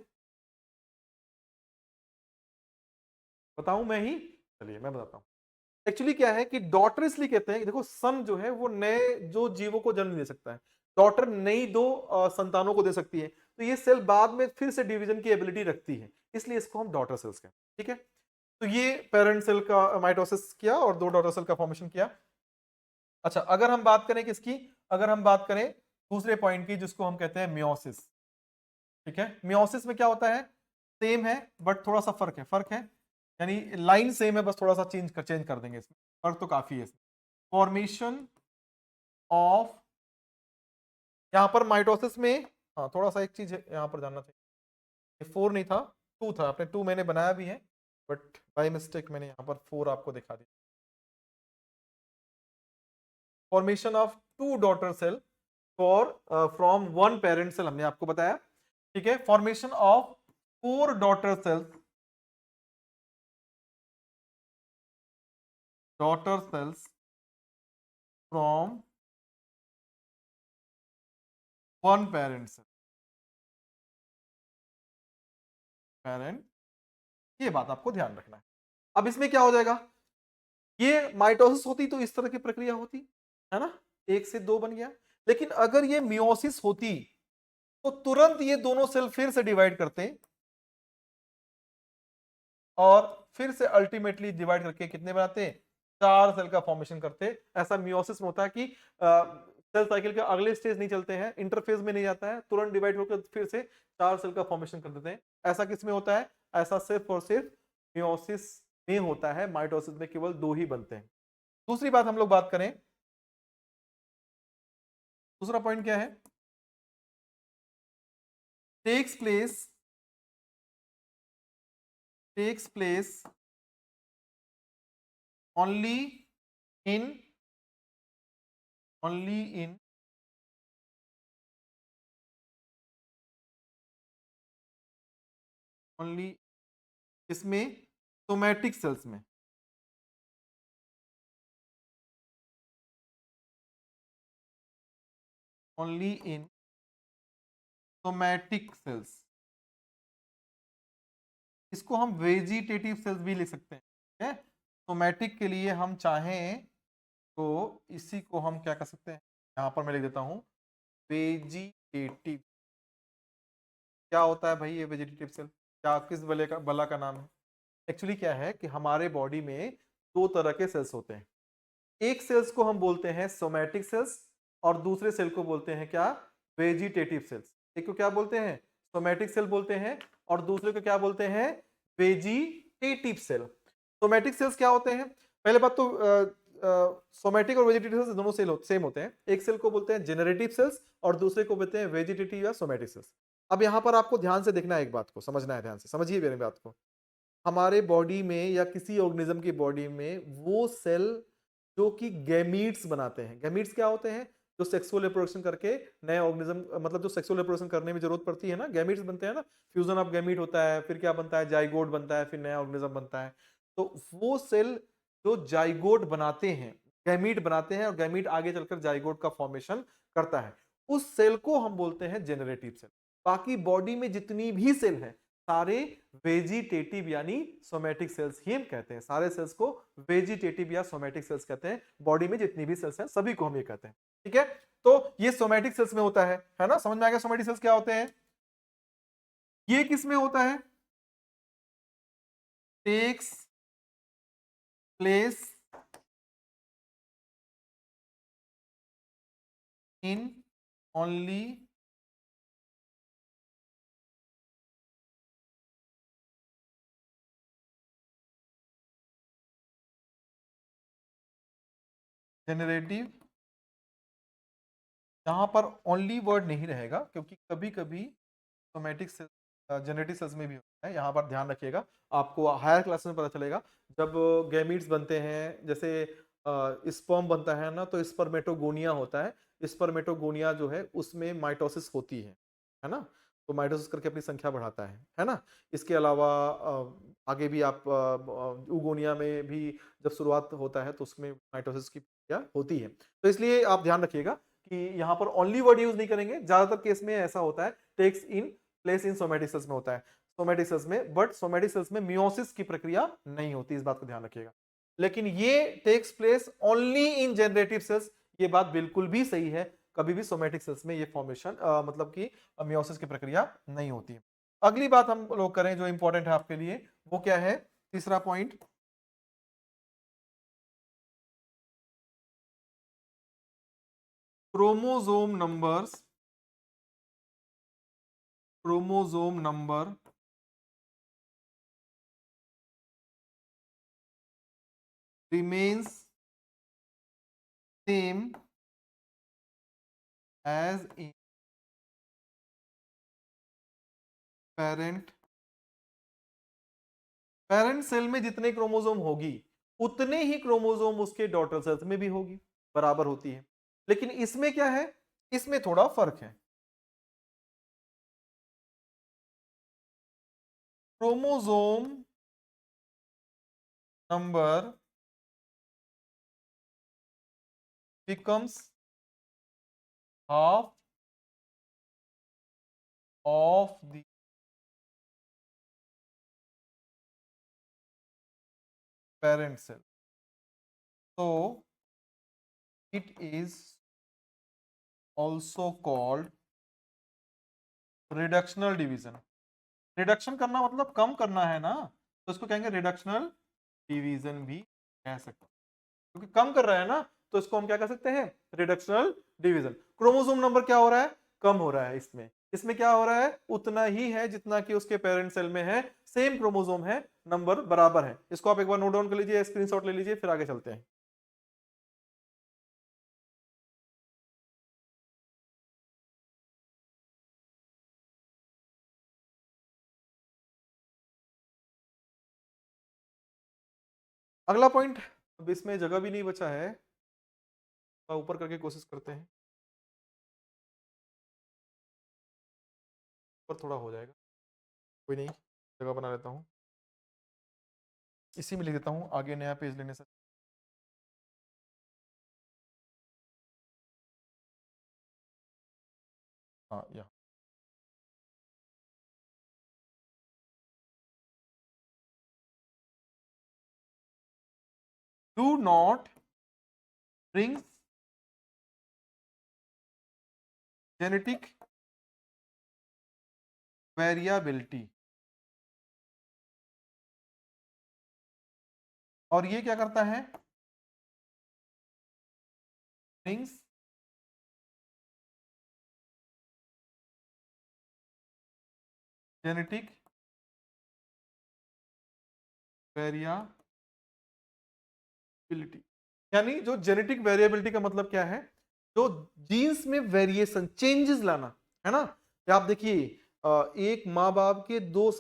बताऊं मैं ही? चलिए मैं बताता हूं। एक्चुअली क्या है कि डॉटर इसलिए कहते हैं, देखो सन जो है वो नए जो जीवों को जन्म दे सकता है, डॉटर नई दो संतानों को दे सकती है, तो ये सेल बाद में फिर से डिवीजन की एबिलिटी रखती है, इसलिए इसको हम डॉटर सेल्स कहते हैं, ठीक है। तो ये पेरेंट सेल का माइटोसिस किया और 2 डॉटर सेल का फॉर्मेशन किया। अच्छा, अगर हम बात करें किसकी, अगर हम बात करें दूसरे पॉइंट की, जिसको हम कहते हैं मियोसिस, ठीक है। मियोसिस में क्या होता है, सेम है बट थोड़ा सा फर्क है, यानी लाइन सेम है, बस थोड़ा सा चेंज कर देंगे, इसमें फर्क तो काफी है। फॉर्मेशन ऑफ, यहां पर माइटोसिस में, हाँ थोड़ा सा एक चीज यहां पर जानना चाहिए, 4 नहीं था, 2 था, आपने 2 मैंने बनाया भी है, बट बाय मिस्टेक मैंने यहाँ पर 4 आपको दिखा दिया। Formation of 2 daughter cell for from 1 parent cell हमने आपको बताया, ठीक है। Formation of 4 daughter cells from 1 parent, ये बात आपको ध्यान रखना है। अब इसमें क्या हो जाएगा, ये माइटोसिस होती तो इस तरह की प्रक्रिया होती है ना, 1 से 2 बन गया। लेकिन अगर ये मियोसिस होती तो तुरंत ये दोनों सेल फिर से डिवाइड करते और फिर से अल्टीमेटली डिवाइड करके कितने बनाते हैं, 4 सेल का फॉर्मेशन करते। ऐसा मियोसिस में होता है कि सेल साइकिल के अगले स्टेज नहीं चलते हैं, इंटरफेज में नहीं जाता है, तुरंत डिवाइड होकर फिर से 4 सेल का फॉर्मेशन कर देते हैं। ऐसा किस में होता है, ऐसा सिर्फ और सिर्फ मियोसिस में होता है, माइटोसिस में केवल 2 ही बनते हैं। दूसरी बात हम लोग बात करें, दूसरा पॉइंट क्या है, takes place takes place only in only in only इसमें सोमैटिक सेल्स में, ओनली इन सोमैटिक सेल्स। इसको हम वेजिटेटिव सेल्स भी लिख सकते हैं, ठीक है। सोमैटिक के लिए हम चाहें तो इसी को हम क्या कर सकते हैं, यहां पर मैं लिख देता हूं वेजिटेटिव। क्या होता है भाई ये वेजिटेटिव सेल, क्या किस बला का नाम है? एक्चुअली क्या है कि हमारे बॉडी में दो तरह के सेल्स होते हैं। एक सेल्स को हम बोलते हैं सोमैटिक सेल्स और दूसरे सेल को बोलते हैं क्या, वेजिटेटिव सेल्स। एक को क्या बोलते हैं, सोमैटिक सेल बोलते हैं और दूसरे को क्या बोलते हैं, वेजिटेटिव सेल। सोमैटिक सेल्स क्या होते हैं, पहले बात तो सोमैटिक और वेजिटेटिव सेल्स दोनों सेल सेम होते हैं। एक सेल को बोलते हैं जेनरेटिव सेल्स और दूसरे को बोलते हैं वेजिटेटिव या सोमैटिक सेल्स। अब यहां पर आपको ध्यान से देखना है, एक बात को समझना है, ध्यान से समझिए मेरी बात को। हमारे बॉडी में या किसी ऑर्गेनिज्म की बॉडी में वो सेल जो कि गैमीट्स बनाते हैं। गैमीट्स क्या होते हैं, जो सेक्सुअल रिप्रोडक्शन करके नए ऑर्गेनिज्म, मतलब जो सेक्सुअल रिप्रोडक्शन करने में जरूरत पड़ती है ना, गैमीट्स बनते हैं ना। फ्यूजन ऑफ गैमीट होता है, फिर क्या बनता है, जाइगोट बनता है, फिर नया ऑर्गेनिज्म बनता है। तो वो सेल जो जाइगोट बनाते हैं, गैमीट बनाते हैं और गैमीट आगे चलकर जाइगोट का फॉर्मेशन करता है, उस सेल को हम बोलते हैं जेनरेटिव सेल। बाकी बॉडी में जितनी भी सेल है सारे वेजिटेटिव यानी सोमैटिक सेल्स ही हम कहते हैं। सारे सेल्स को वेजिटेटिव या सोमैटिक सेल्स कहते हैं। बॉडी में जितनी भी सेल्स हैं सभी को हम ये कहते हैं, ठीक है। तो ये सोमैटिक सेल्स में होता है ना, समझ में आ गया सोमैटिक सेल्स क्या होते हैं। ये किस में होता है, takes place in only generative. यहां पर ओनली वर्ड नहीं रहेगा क्योंकि कभी कभी सोमैटिक सेल्स जेनेटिक सेल्स में भी होता है। यहाँ पर ध्यान रखिएगा, आपको हायर क्लास में पता चलेगा। जब गैमीट्स बनते हैं, जैसे स्पर्म बनता है ना, तो स्पर्मेटोगोनिया होता है। स्पर्मेटोगोनिया जो है उसमें माइटोसिस होती है ना। तो माइटोसिस करके अपनी संख्या बढ़ाता है ना। इसके अलावा आगे भी आप यूगोनिया में भी जब शुरुआत होता है तो उसमें माइटोसिस की प्रक्रिया होती है। तो इसलिए आप ध्यान रखिएगा कि यहाँ पर ओनली वर्ड यूज नहीं करेंगे। ज्यादातर केस में ऐसा होता है takes in place in somatic cells में होता है, सोमैटिक सेल्स में। बट सोमैटिक सेल्स में मियोसिस की प्रक्रिया नहीं होती, इस बात को ध्यान रखिएगा। लेकिन ये takes place only in generative cells, ये बात बिल्कुल भी सही है। कभी भी सोमैटिक सेल्स में ये फॉर्मेशन मतलब कि मियोसिस की प्रक्रिया नहीं होती है। अगली बात हम लोग करें जो इंपॉर्टेंट है आपके लिए, वो क्या है, तीसरा point, chromosome numbers, chromosome number remains same as in parent। Parent cell में जितने क्रोमोसोम होगी उतने ही क्रोमोसोम उसके डॉटर सेल्स में भी होगी, बराबर होती है। लेकिन इसमें क्या है, इसमें थोड़ा फर्क है। Chromosome number becomes half of the parent cell, so it is also called reductional division. Reduction करना मतलब कम करना है ना, तो इसको कहेंगे रिडक्शनल डिवीजन भी कह सकते हैं। क्योंकि कम कर रहा है ना, तो इसको हम क्या कर सकते हैं, रिडक्शनल डिवीजन। क्रोमोसोम नंबर क्या हो रहा है, कम हो रहा है। इसमें इसमें क्या हो रहा है, उतना ही है जितना कि उसके पेरेंट सेल में है। सेम क्रोमोसोम है, नंबर बराबर है। इसको आप एक बार नोट डाउन कर लीजिए, स्क्रीनशॉट ले लीजिए, फिर आगे चलते हैं। अगला पॉइंट, अब इसमें जगह भी नहीं बचा है, ऊपर करके कोशिश करते हैं, ऊपर थोड़ा हो जाएगा, कोई नहीं, जगह बना लेता हूँ, इसी में लिख देता हूँ आगे नया पेज लेने से। हाँ यहाँ do not brings genetic variability, और ये क्या करता है, ब्रिंग्स जेनेटिक वेरिएबिलिटी। यानी जो जेनेटिक वेरिएबिलिटी का मतलब क्या है, जो जीन्स में वेरिएशन चेंजेस लाना, है ना। या आप देखिए एक माँ बाप के जो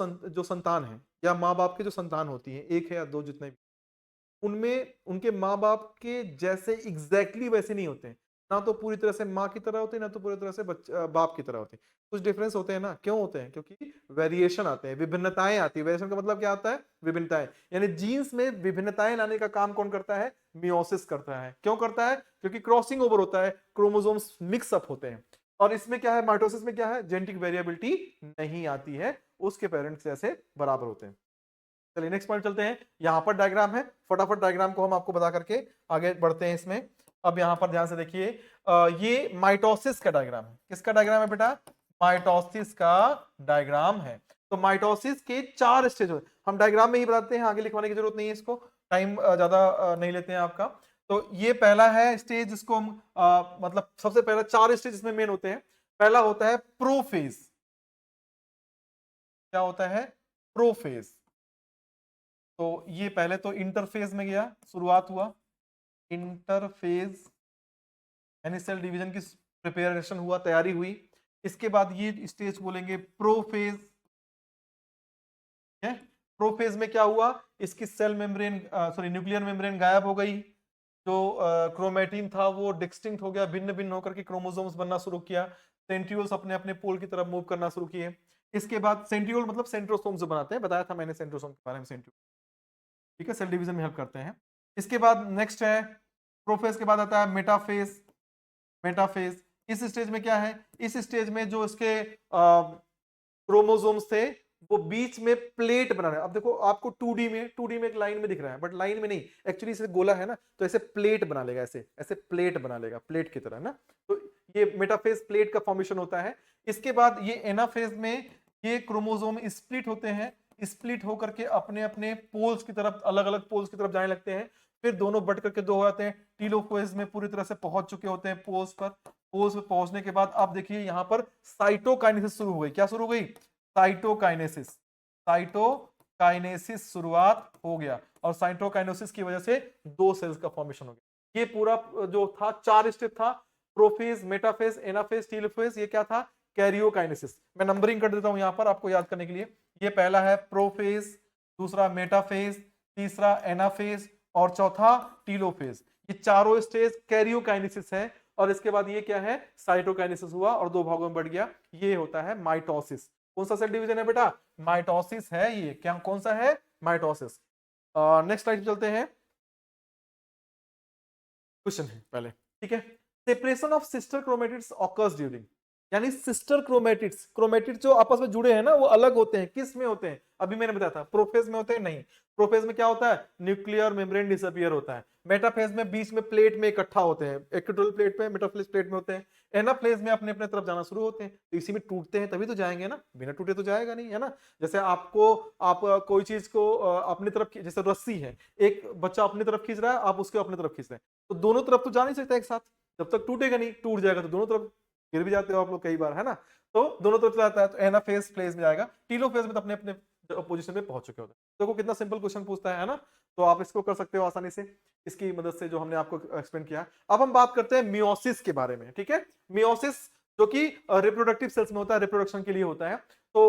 संतान है, या माँ बाप के जो संतान होती है, एक है या दो, जितने भी, उनमें उनके माँ बाप के जैसे एग्जैक्टली वैसे नहीं होते हैं, ना तो पूरी तरह से माँ की तरह होते हैं, ना तो पूरी तरह से बाप की तरह होते हैं, कुछ डिफरेंस होते हैं ना। क्यों होते हैं? क्योंकि वेरिएशन आते हैं, विभिन्नताएं आती है। वेरिएशन का मतलब क्या आता है? विभिन्नताएं। यानी जीन्स में विभिन्नताएं लाने का काम कौन करता है? मियोसिस करता है। क्यों करता है? क्योंकि क्रॉसिंग ओवर होता है, क्रोमोसोम्स मिक्स अप होते हैं। और इसमें क्या है, माइटोसिस में क्या है, जेनेटिक वेरिएबिलिटी नहीं आती है, उसके पेरेंट्स जैसे बराबर होते हैं। चलिए नेक्स्ट पॉइंट चलते हैं। यहां पर डायग्राम है, फटाफट डायग्राम को हम आपको बता करके आगे बढ़ते हैं इसमें। अब यहां पर ध्यान से देखिए, ये माइटोसिस का डायग्राम है। किसका डायग्राम है बेटा? माइटोसिस का डायग्राम है। तो माइटोसिस के 4 स्टेज होते हैं, हम डायग्राम में ही बताते हैं, आगे लिखवाने की जरूरत नहीं है, इसको टाइम ज्यादा नहीं लेते हैं आपका। तो ये पहला है स्टेज, जिसको हम मतलब सबसे पहला 4 स्टेज इसमें मेन होते हैं। पहला होता है प्रोफेज। क्या होता है? प्रोफेज। तो ये पहले तो इंटरफेज में गया, शुरुआत हुआ इंटरफेज, यानी सेल डिवीजन की प्रिपरेशन हुआ, तैयारी हुई। इसके बाद ये स्टेज बोलेंगे प्रोफेज है। प्रोफेज में क्या हुआ, इसकी सेल मेम्ब्रेन न्यूक्लियर मेम्ब्रेन गायब हो गई, जो क्रोमेटिन था वो डिस्टिंक्ट हो गया, भिन्न भिन्न होकर के क्रोमोसोम्स बनना शुरू किया, सेंट्रियोल्स अपने अपने पोल की तरफ मूव करना शुरू किए। इसके बाद सेंट्रियोल मतलब सेंट्रोसोम जो बनाते हैं, बताया था मैंने सेंट्रोसोम के बारे में, सेंट्रियोल, ठीक है, सेल डिवीजन में हेल्प करते हैं। इसके बाद नेक्स्ट है प्रोफेज के बाद आता है मेटाफेज। मेटाफेज इस स्टेज में क्या है, इस स्टेज में जो इसके क्रोमोसोम्स थे वो बीच में प्लेट बना रहे हैं। अब देखो आपको 2D में एक लाइन में दिख रहा है, बट लाइन में नहीं, एक्चुअली इसे गोला है ना, तो ऐसे प्लेट बना लेगा, ऐसे ऐसे प्लेट बना लेगा, प्लेट की तरह ना। तो ये मेटाफेज प्लेट का फॉर्मेशन होता है। इसके बाद ये एनाफेज में ये क्रोमोसोम स्प्लिट होते हैं, स्प्लिट होकर के अपने अपने पोल्स की तरफ, अलग अलग पोल्स की तरफ जाने लगते हैं, फिर दोनों बट करके दो हो जाते हैं। टीलोफेज में पूरी तरह से पहुंच चुके होते हैं पोल्स पर। पोल्स पर पहुंचने के बाद आप देखिए यहां पर साइटोकाइनेसिस शुरू हो गई। क्या शुरू हो गई? साइटोकाइनेसिस। साइटोकाइनेसिस शुरुआत हो गया, और साइटोकाइनेसिस की वजह से 2 सेल्स का फॉर्मेशन हो गया। ये पूरा जो था 4 स्टेप था, प्रोफेज, मेटाफेज, एनाफेज, टीलोफेज, ये क्या था? कैरियोकाइनेसिस। मैं नंबरिंग कर देता हूं यहां पर आपको याद करने के लिए। ये पहला है प्रोफेज, दूसरा मेटाफेज, तीसरा एनाफेज, और चौथा टीलोफेज। ये चारों स्टेज कैरियोकाइनेसिस है। और इसके बाद ये क्या है? साइटोकाइनेसिस हुआ और 2 भागों में बढ़ गया। ये होता है माइटोसिस। कौन सा सेल डिवीजन है बेटा? माइटोसिस है ये। क्या कौन सा है? माइटोसिस। नेक्स्ट स्लाइड चलते हैं, क्वेश्चन है पहले, ठीक है। Separation of sister chromatids occurs during, यानी सिस्टर क्रोमेटिड्स, क्रोमेटिड जो आपस में जुड़े हैं ना, वो अलग होते हैं। किस में होते हैं? अभी मैंने बताया था प्रोफेज में होते हैं, नहीं। प्रोफेज में क्या होता है? न्यूक्लियर मेम्ब्रेन डिसअपियर होता है। मेटाफेज में बीच में प्लेट में इकट्ठा होते हैं, इक्विटोरियल प्लेट पे, मेटाफेज प्लेट में होते हैं। एनाफेज में अपने अपने तरफ जाना शुरू होते हैं। तो इसी में टूटते हैं तभी तो जाएंगे ना, बिना टूटे तो जाएगा नहीं, है ना। जैसे आपको, आप कोई चीज को अपनी तरफ, जैसे रस्सी है, एक बच्चा अपनी तरफ खींच रहा है, आप उसको अपनी तरफ खींच रहे हैं, तो दोनों तरफ तो जा नहीं सकता एक साथ, जब तक टूटेगा नहीं। टूट जाएगा तो दोनों तरफ गिर भी जाते हो आप लोग कई बार, है ना। तो दोनों तरफ जाता है, तो एनाफेज प्लेस में जाएगा। टीलोफेज में तो अपने अपने पोजीशन पे पहुंच चुके होते हैं। देखो कितना सिंपल क्वेश्चन पूछता है ना। तो आप इसको कर सकते हो आसानी से, इसकी मदद से जो हमने आपको एक्सप्लेन किया। अब हम बात करते हैं मियोसिस के बारे में, ठीक है। मियोसिस जो कि रिप्रोडक्टिव सेल्स में होता है, रिप्रोडक्शन के लिए होता है। तो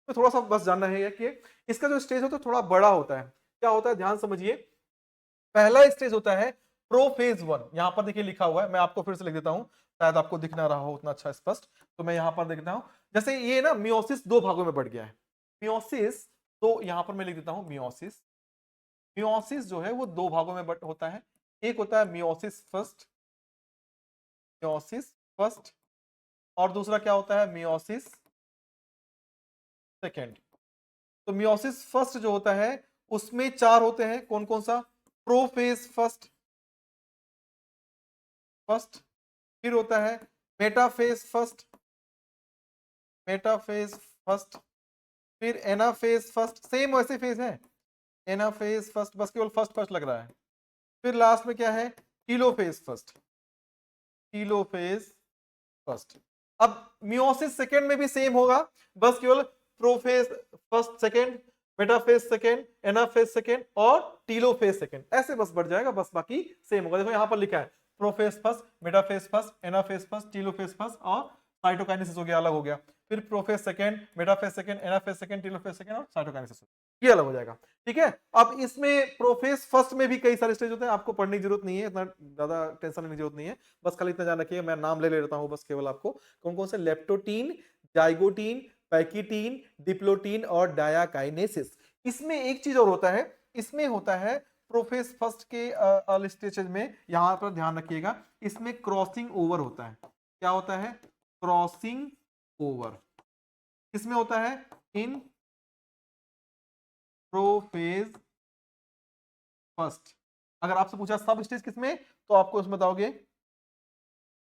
थोड़ा सा बस जानना है कि इसका जो स्टेज होता है थोड़ा बड़ा होता है। क्या होता है? ध्यान समझिए। पहला स्टेज होता है प्रोफेज 1, यहां पर देखिए लिखा हुआ है, मैं आपको फिर से लिख देता हूं, शायद आपको दिख ना रहा हो उतना अच्छा स्पष्ट, तो मैं यहां पर लिख देता हूं। जैसे ये ना मियोसिस 2 भागों में बढ़ गया है, मियोसिस, तो यहां पर मैं लिख देता हूं मियोसिस। मियोसिस जो है वो 2 भागों में बट होता है, एक होता है मियोसिस फर्स्ट, मियोसिस फर्स्ट, और दूसरा क्या होता है, मियोसिस सेकेंड। तो मियोसिस फर्स्ट जो होता है उसमें 4 होते हैं, कौन कौन सा, प्रोफेज फर्स्ट, फर्स्ट, फिर होता है मेटाफेज फर्स्ट, मेटाफेज फर्स्ट, फिर एनाफेज फर्स्ट, सेम वैसे फेज है, एनाफेज फर्स्ट, बस केवल फर्स्ट फर्स्ट लग रहा है, फिर लास्ट में क्या है, टीलोफेज फर्स्ट, टीलोफेज फर्स्ट। अब मियोसिस सेकेंड में भी सेम होगा, बस केवल prophase first second, metaphase second, anaphase second और टीलोफेज सेकेंड, ऐसे बस बढ़ जाएगा, बस बाकी सेम होगा। देखो यहां पर लिखा है prophase first, metaphase first, anaphase first, telophase first और साइटोकाइनेसिस हो गया, अलग हो गया, फिर prophase second, metaphase second, anaphase second, telophase second और साइटोकाइनेसिस, ये अलग हो जाएगा। ठीक है, अब इसमें प्रोफेज फर्स्ट में भी कई सारे स्टेज होते हैं, आपको पढ़ने की जरूरत नहीं है, इतना ज्यादा टेंशन लेने की जरूरत नहीं है, बस खाली इतना जान रखिए, मैं नाम ले लेता हूं बस केवल आपको, कौन कौन से, लेप्टोटीन, जाइगोटीन, पैकिटीन, डिप्लोटीन और डायाकाइनेसिस। इसमें एक चीज और होता है, इसमें होता है प्रोफेज फर्स्ट के अर्ली स्टेजेस में, यहां पर ध्यान रखिएगा, इसमें क्रॉसिंग ओवर होता है, क्या होता है, क्रॉसिंग ओवर, किसमें होता है, इन प्रोफेज फर्स्ट। अगर आपसे पूछा सब स्टेज किसमें, तो आपको उसमें बताओगे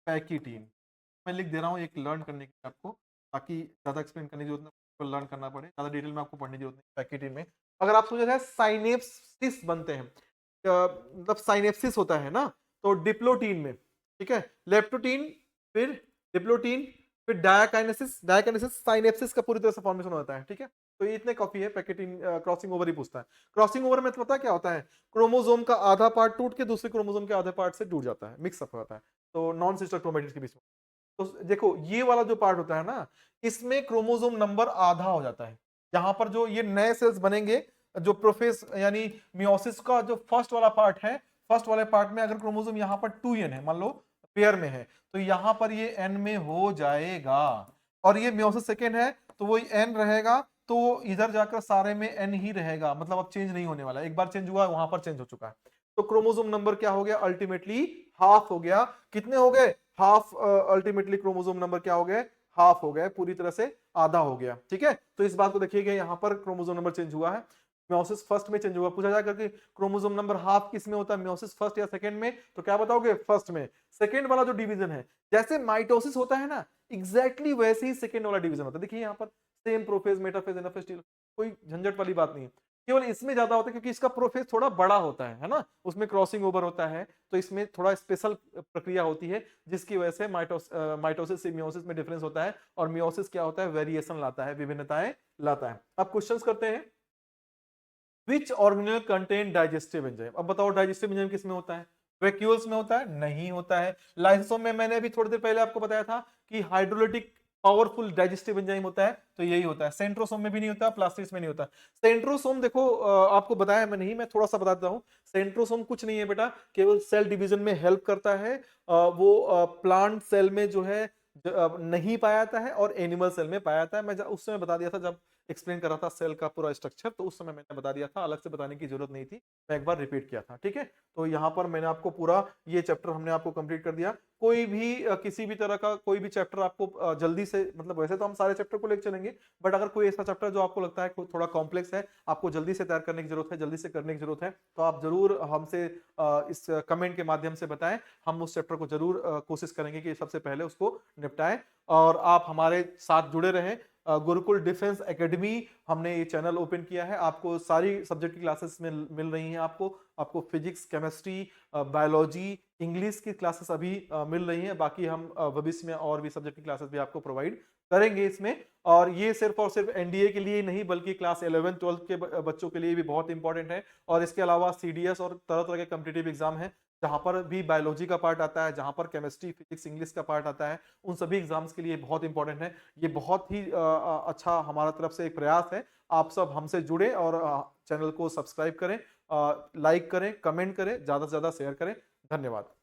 पैकिटीन। मैं लिख दे रहा हूं एक लर्न करने के लिए आपको, ताकि ज्यादा एक्सप्लेन करने की जरूरत नहीं, लर्न करना पड़े, ज्यादा डिटेल में आपको पढ़ने की जरूरत नहीं। पैकिटीन में अगर आप सोचे थे साइनेप्सिस बनते हैं, मतलब साइनेप्सिस होता है ना, तो डिप्लोटीन में, ठीक है, लेप्टोटीन, फिर डिप्लोटीन, फिर डायाकाइनेसिस, डायाकाइनेसिस साइनेप्सिस का पूरी तरह से फॉर्मेशन होता है। ठीक है, तो ये इतने काफी है, पैकेटिन क्रॉसिंग ओवर ही पूछता है। क्रॉसिंग ओवर में तो पता क्या होता है, क्रोमोसोम का आधा पार्ट टूट के दूसरे क्रोमोसोम के आधे पार्ट से जुड़ जाता है, मिक्सअप हो जाता है, तो नॉन सिस्टर क्रोमेटिड्स के बीच में। तो देखो ये वाला जो पार्ट होता है ना, इसमें क्रोमोसोम नंबर आधा हो जाता है, जहां पर जो ये नए सेल्स बनेंगे, जो प्रोफेस यानी मियोसिस का जो फर्स्ट वाला पार्ट है, फर्स्ट वाले पार्ट में अगर क्रोमोसोम यहाँ पर 2n है, मान लो पेयर में है, तो यहाँ पर ये n में हो जाएगा, और ये मियोसिस सेकेंड है तो वो n रहेगा, तो इधर जाकर सारे में n ही रहेगा, मतलब अब चेंज नहीं होने वाला, एक बार चेंज हुआ वहां पर चेंज हो चुका है, तो क्रोमोसोम नंबर क्या हो गया, अल्टीमेटली हाफ हो गया। कितने हो गए, हाफ, अल्टीमेटली क्रोमोसोम नंबर क्या हो गए, हाफ हो गए, पूरी तरह से आधा हो गया। ठीक है, तो इस बात को देखिएगा, यहां पर क्रोमोसोम नंबर चेंज हुआ है, मियोसिस फर्स्ट में चेंज हुआ, पूछा जाएगा कि क्रोमोसोम नंबर हाफ किस में होता है, मियोसिस फर्स्ट या सेकंड में, तो क्या बताओगे, फर्स्ट में। सेकंड वाला जो डिवीजन है, जैसे माइटोसिस होता है ना, एग्जैक्टली वैसे ही सेकंड वाला डिवीजन होता है, देखिए यहाँ पर सेम प्रोफेज, मेटाफेज, एनाफेज, कोई झंझट वाली बात नहीं है, केवल इसमें ज्यादा होता है क्योंकि इसका प्रोफेज थोड़ा बड़ा होता है ना, उसमें क्रॉसिंग ओवर होता है, तो इसमें थोड़ा स्पेशल प्रक्रिया होती है, जिसकी वजह से माइटोसिस से मियोसिस में डिफरेंस होता है, और मियोसिस क्या होता है, वेरिएशन लाता है, विभिन्नताएं लाता है। अब क्वेश्चंस करते हैं, विच ऑर्गेनेल कंटेन डाइजेस्टिव एंजाइम। अब बताओ डाइजेस्टिव एंजाइम किसमें होता है, वैक्यूल्स में होता है, नहीं होता है। लाइसोसोम में मैंने अभी थोड़ी देर पहले आपको बताया था कि हाइड्रोलिटिक पावरफुल डाइजेस्टिव एंजाइम होता है, तो यही होता है। सेंट्रोसोम में भी नहीं होता, प्लास्टिड्स में नहीं होता। सेंट्रोसोम देखो, आपको बताया मैं नहीं, मैं थोड़ा सा बताता हूं। सेंट्रोसोम कुछ नहीं है बेटा, केवल सेल डिवीजन में हेल्प करता है, वो प्लांट सेल में जो है नहीं पाया जाता है, और एनिमल सेल में पाया जाता है। मैं उस समय बता दिया था जब एक्सप्लेन कर रहा था सेल का पूरा स्ट्रक्चर, तो उस समय मैंने बता दिया था, अलग से बताने की जरूरत नहीं थी, मैं एक बार रिपीट किया था। ठीक है, तो यहाँ पर मैंने आपको पूरा ये चैप्टर हमने आपको कंप्लीट कर दिया। कोई भी किसी भी तरह का कोई भी चैप्टर आपको जल्दी से, मतलब वैसे तो हम सारे चैप्टर को लेकर चलेंगे, बट अगर कोई ऐसा चैप्टर जो आपको लगता है थोड़ा कॉम्प्लेक्स है, आपको जल्दी से तैयार करने की जरूरत है, जल्दी से करने की जरूरत है, तो आप जरूर हमसे इस कमेंट के माध्यम से बताएं, हम उस चैप्टर को जरूर कोशिश करेंगे कि सबसे पहले उसको निपटाएं, और आप हमारे साथ जुड़े रहें। गुरुकुल डिफेंस एकेडमी हमने ये चैनल ओपन किया है, आपको सारी सब्जेक्ट की क्लासेस में मिल रही हैं, आपको फिजिक्स, केमिस्ट्री, बायोलॉजी, इंग्लिश की क्लासेस अभी मिल रही हैं, बाकी हम भविष्य में और भी सब्जेक्ट की क्लासेस भी आपको प्रोवाइड करेंगे इसमें। और ये सिर्फ और सिर्फ एनडीए के लिए नहीं, बल्कि क्लास 11 12 के बच्चों के लिए भी बहुत इंपॉर्टेंट है, और इसके अलावा सीडीएस और तरह तरह के कॉम्पिटिटिव एग्जाम है, जहां पर भी बायोलॉजी का पार्ट आता है, जहां पर केमिस्ट्री, फिजिक्स, इंग्लिश का पार्ट आता है, उन सभी एग्जाम्स के लिए बहुत इंपॉर्टेंट है। ये बहुत ही अच्छा हमारा तरफ से एक प्रयास है, आप सब हमसे जुड़े और चैनल को सब्सक्राइब करें, लाइक करें, कमेंट करें, ज्यादा से ज्यादा शेयर करें। धन्यवाद।